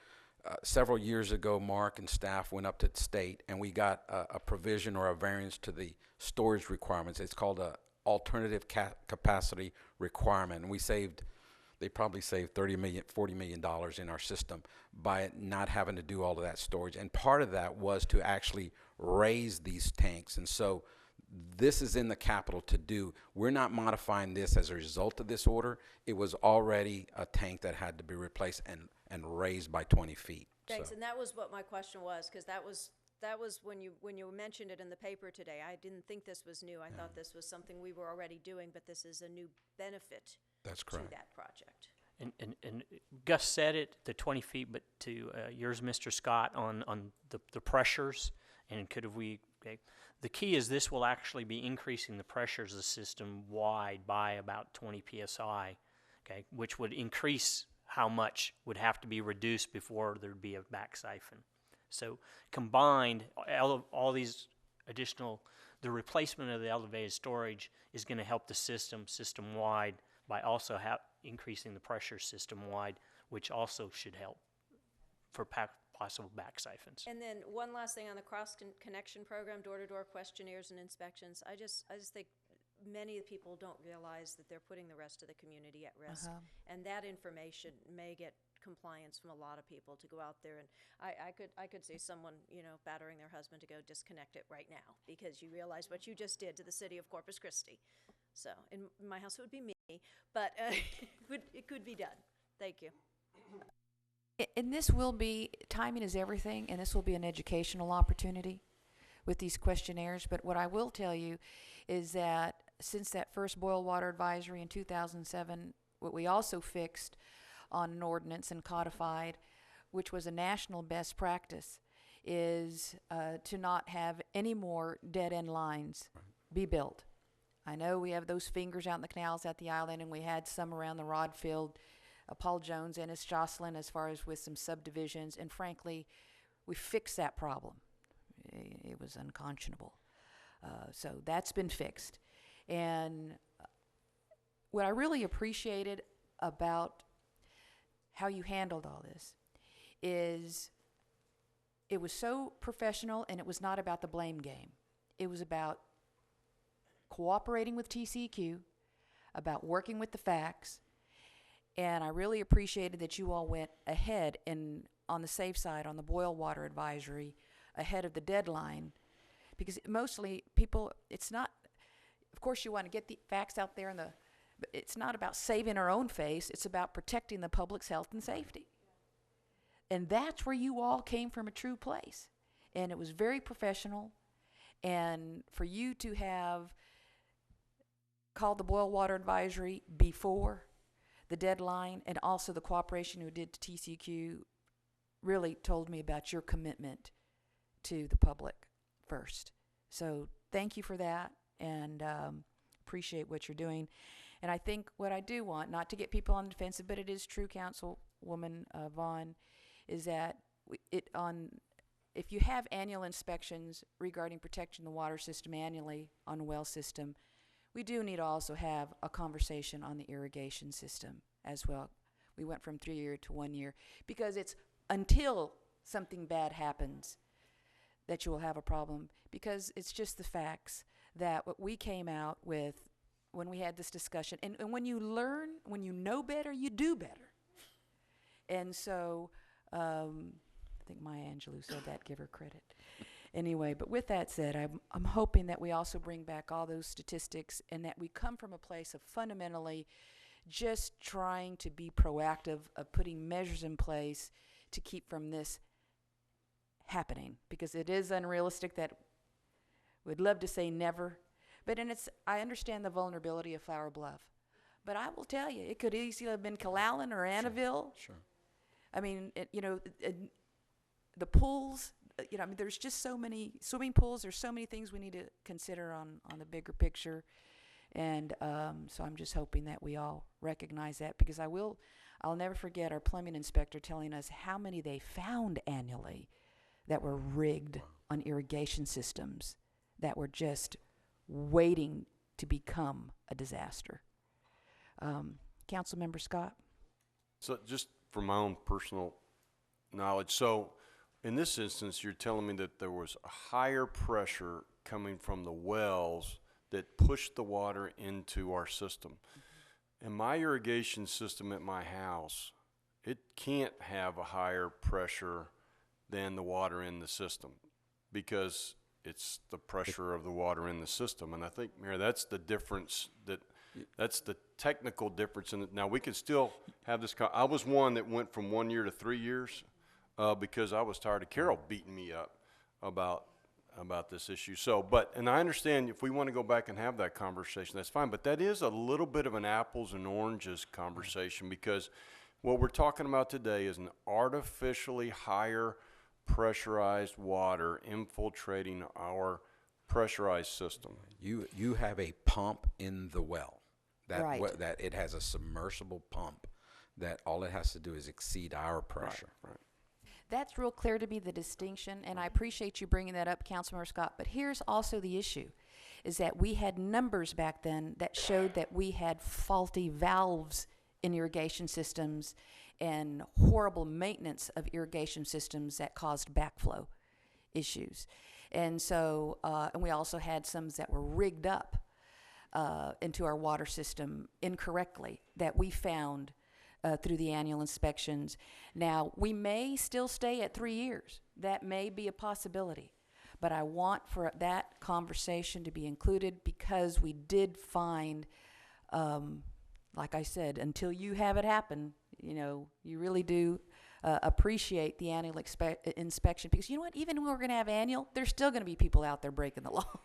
Several years ago, Mark and staff went up to the state, and we got a provision or a variance to the storage requirements. It's called a alternative capacity requirement, and they probably saved $40 million in our system by not having to do all of that storage. And part of that was to actually raise these tanks. And so this is in the capital to do. We're not modifying this as a result of this order. It was already a tank that had to be replaced and raised by 20 feet. Thanks, So. and that was what my question was, because that was when you mentioned it in the paper today. I didn't think this was new. I thought this was something we were already doing, but this is a new benefit That's correct. to that project. And Gus said it, the 20 feet, but to yours, Mr. Scott, on the pressures, and the key is this will actually be increasing the pressures of the system wide by about 20 psi, okay, which would increase how much would have to be reduced before there'd be a back siphon. So combined, all these additional, the replacement of the elevated storage is going to help the system-wide by also increasing the pressure system-wide, which also should help for possible back siphons. And then one last thing on the cross-connection program, door-to-door questionnaires and inspections. I just think many people don't realize that they're putting the rest of the community at risk. And that information may get compliance from a lot of people to go out there, and I could see someone, battering their husband to go disconnect it right now, because you realize what you just did to the city of Corpus Christi. So in my house it would be me, but it could be done. Thank you. And this will be, timing is everything, and this will be an educational opportunity with these questionnaires. But what I will tell you is that since that first boil water advisory in 2007 what we also fixed on an ordinance and codified, which was a national best practice, is to not have any more dead-end lines be built. I know we have those fingers out in the canals at the island, and we had some around the rod field, Paul Jones and his Jocelyn, as far as with some subdivisions, and frankly, we fixed that problem. It was unconscionable. So that's been fixed. And what I really appreciated about how you handled all this is it was so professional, and it was not about the blame game. It was about cooperating with TCEQ, about working with the facts, and I really appreciated that you all went ahead and on the safe side on the boil water advisory ahead of the deadline, because mostly people, it's not, of course you want to get the facts out there, but it's not about saving our own face, it's about protecting the public's health and safety. And that's where you all came from, a true place. And it was very professional, and for you to have called the boil water advisory before the deadline, and also the cooperation you did to TCEQ, really told me about your commitment to the public first. So thank you for that, and appreciate what you're doing. And I think what I do want, not to get people on the defensive, but it is true, Councilwoman Vaughn, is that if you have annual inspections regarding protecting the water system annually on a well system, we do need to also have a conversation on the irrigation system as well. We went from 3 year to 1 year, because it's until something bad happens that you will have a problem, because it's just the facts that what we came out with when we had this discussion, and when you learn, when you know better, you do better. And so I think Maya Angelou said that, give her credit. Anyway, but with that said, I'm hoping that we also bring back all those statistics, and that we come from a place of fundamentally just trying to be proactive, of putting measures in place to keep from this happening, because it is unrealistic that we'd love to say never, but I understand the vulnerability of Flower Bluff, but I will tell you, it could easily have been Calallen or Annaville. Sure. I mean, the pools, I mean, there's just so many swimming pools. There's so many things we need to consider on the bigger picture. And so I'm just hoping that we all recognize that, because I'll never forget our plumbing inspector telling us how many they found annually that were rigged on irrigation systems that were just waiting to become a disaster. Councilmember Scott? So just from my own personal knowledge, so in this instance, you're telling me that there was a higher pressure coming from the wells that pushed the water into our system. And my irrigation system at my house, it can't have a higher pressure than the water in the system, because it's the pressure of the water in the system. And I think, Mayor, that's the difference, that's the technical difference in it. Now, we could still have this, I was one that went from 1 year to 3 years because I was tired of Carol beating me up about this issue. So, and I understand if we want to go back and have that conversation, that's fine, but that is a little bit of an apples and oranges conversation, because what we're talking about today is an artificially higher pressurized water infiltrating our pressurized system. You have a pump in the well Right. that it has a submersible pump that all it has to do is exceed our pressure. Right. That's real clear to me, the distinction, and I appreciate you bringing that up, Councilmember Scott. But here's also the issue, is that we had numbers back then that showed that we had faulty valves in irrigation systems and horrible maintenance of irrigation systems that caused backflow issues. And so, and we also had some that were rigged up into our water system incorrectly that we found through the annual inspections. Now, we may still stay at 3 years. That may be a possibility. But I want for that conversation to be included, because we did find, like I said, until you have it happen, you really do appreciate the annual inspection. Because you know what? Even when we're going to have annual, there's still going to be people out there breaking the law.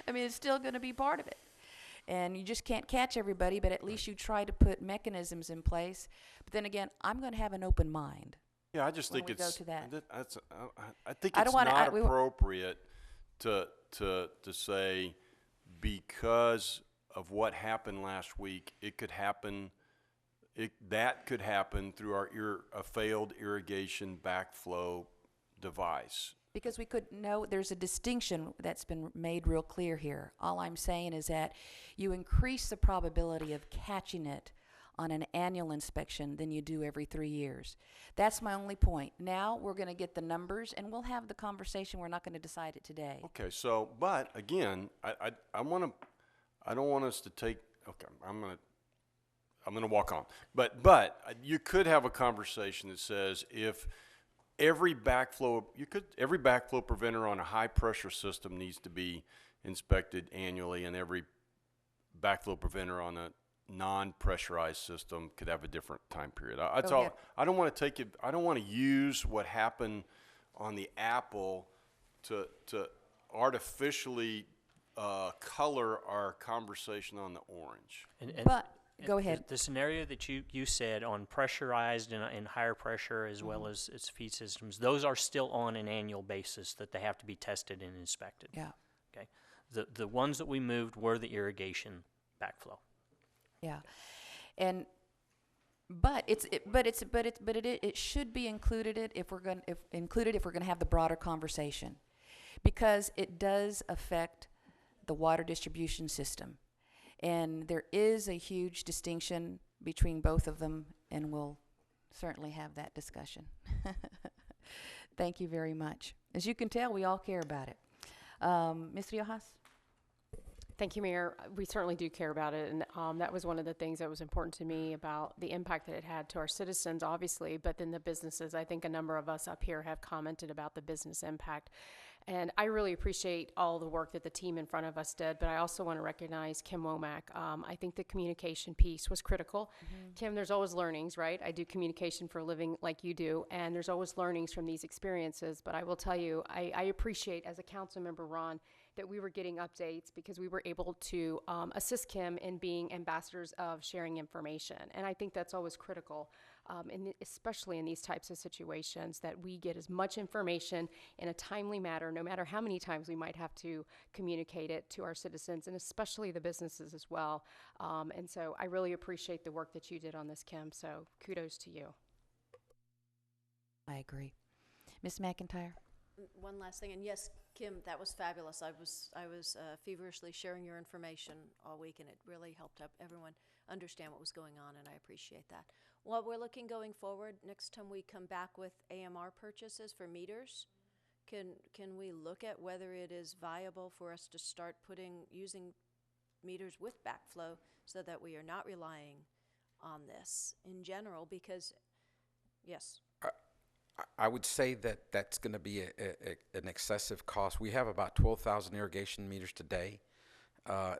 I mean, it's still going to be part of it. And you just can't catch everybody, but at least you try to put mechanisms in place. But then again, I'm going to have an open mind. Yeah, I just when think we it's, go to that. I think I it's don't wanna- not we- appropriate to say because of what happened last week, it could happen, that could happen through a failed irrigation backflow device. Because we could know there's a distinction that's been made real clear here. All I'm saying is that you increase the probability of catching it on an annual inspection than you do every 3 years. That's my only point. Now we're going to get the numbers and we'll have the conversation. We're not going to decide it today. Okay, so, but again, I don't want us to take, okay, I'm gonna walk on. But you could have a conversation that says if every backflow preventer on a high pressure system needs to be inspected annually, and every backflow preventer on a non-pressurized system could have a different time period. That's all. I don't want to take it. I don't want to use what happened on the apple to artificially color our conversation on the orange. Go ahead. The scenario that you said on pressurized and higher pressure as well as its feed systems, those are still on an annual basis that they have to be tested and inspected. Yeah. Okay. The ones that we moved were the irrigation backflow. Yeah. And it should be included if we're going to have the broader conversation, because it does affect the water distribution system. And there is a huge distinction between both of them, and we'll certainly have that discussion. Thank you very much. As you can tell, we all care about it. Ms. Riojas? Thank you, Mayor. We certainly do care about it, and that was one of the things that was important to me about the impact that it had to our citizens, obviously, but then the businesses. I think a number of us up here have commented about the business impact. And I really appreciate all the work that the team in front of us did, but I also want to recognize Kim Womack. I think the communication piece was critical. Kim, there's always learnings, right? I do communication for a living like you do, and there's always learnings from these experiences. But I will tell you, I appreciate, as a council member, Ron, that we were getting updates because we were able to assist Kim in being ambassadors of sharing information. And I think that's always critical, especially in these types of situations, that we get as much information in a timely manner, no matter how many times we might have to communicate it to our citizens, and especially the businesses as well. And so I really appreciate the work that you did on this, Kim. So kudos to you. I agree. Ms. McIntyre? One last thing, and yes, Kim, that was fabulous. I was feverishly sharing your information all week, and it really helped everyone understand what was going on, and I appreciate that. While we're looking going forward, next time we come back with AMR purchases for meters, can we look at whether it is viable for us to start using meters with backflow so that we are not relying on this in general? Because, yes. I would say that that's going to be an excessive cost. We have about 12,000 irrigation meters today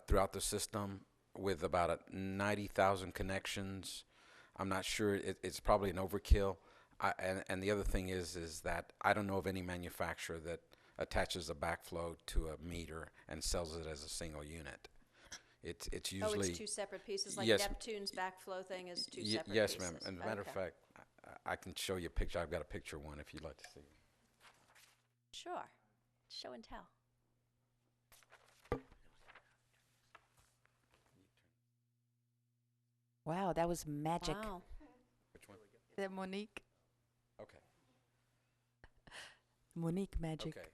throughout the system, with about 90,000 connections. I'm not sure. It's probably an overkill. And the other thing is that I don't know of any manufacturer that attaches a backflow to a meter and sells it as a single unit. It's usually... Oh, it's two separate pieces, like yes, Neptune's backflow thing is two separate pieces. Yes, ma'am. And as a matter of fact, I can show you a picture. I've got a picture of one if you'd like to see. Sure. Show and tell. Wow, that was magic. Wow. Which one? Is that Monique? Okay. Monique magic. Okay.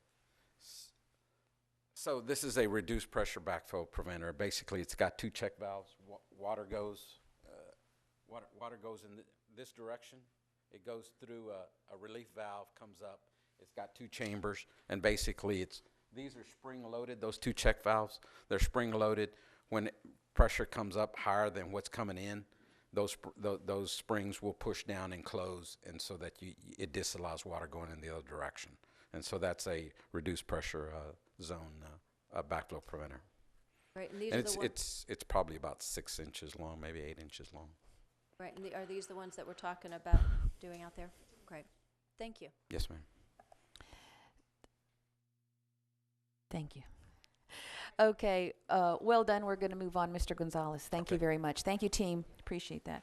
So this is a reduced pressure backflow preventer. Basically, it's got two check valves. Water goes in this direction. It goes through a relief valve, comes up. It's got two chambers, and basically these are spring loaded. Those two check valves, they're spring loaded. When pressure comes up higher than what's coming in, those springs will push down and close, and so that it disallows water going in the other direction. And so that's a reduced pressure zone backflow preventer. Right, and these and are the ones. It's probably about 6 inches long, maybe 8 inches long. Right, and are these the ones that we're talking about doing out there? Great. Thank you. Yes, ma'am. Thank you. Okay, well done. We're going to move on, Mr. Gonzalez. Thank you very much. Thank you, team. Appreciate that.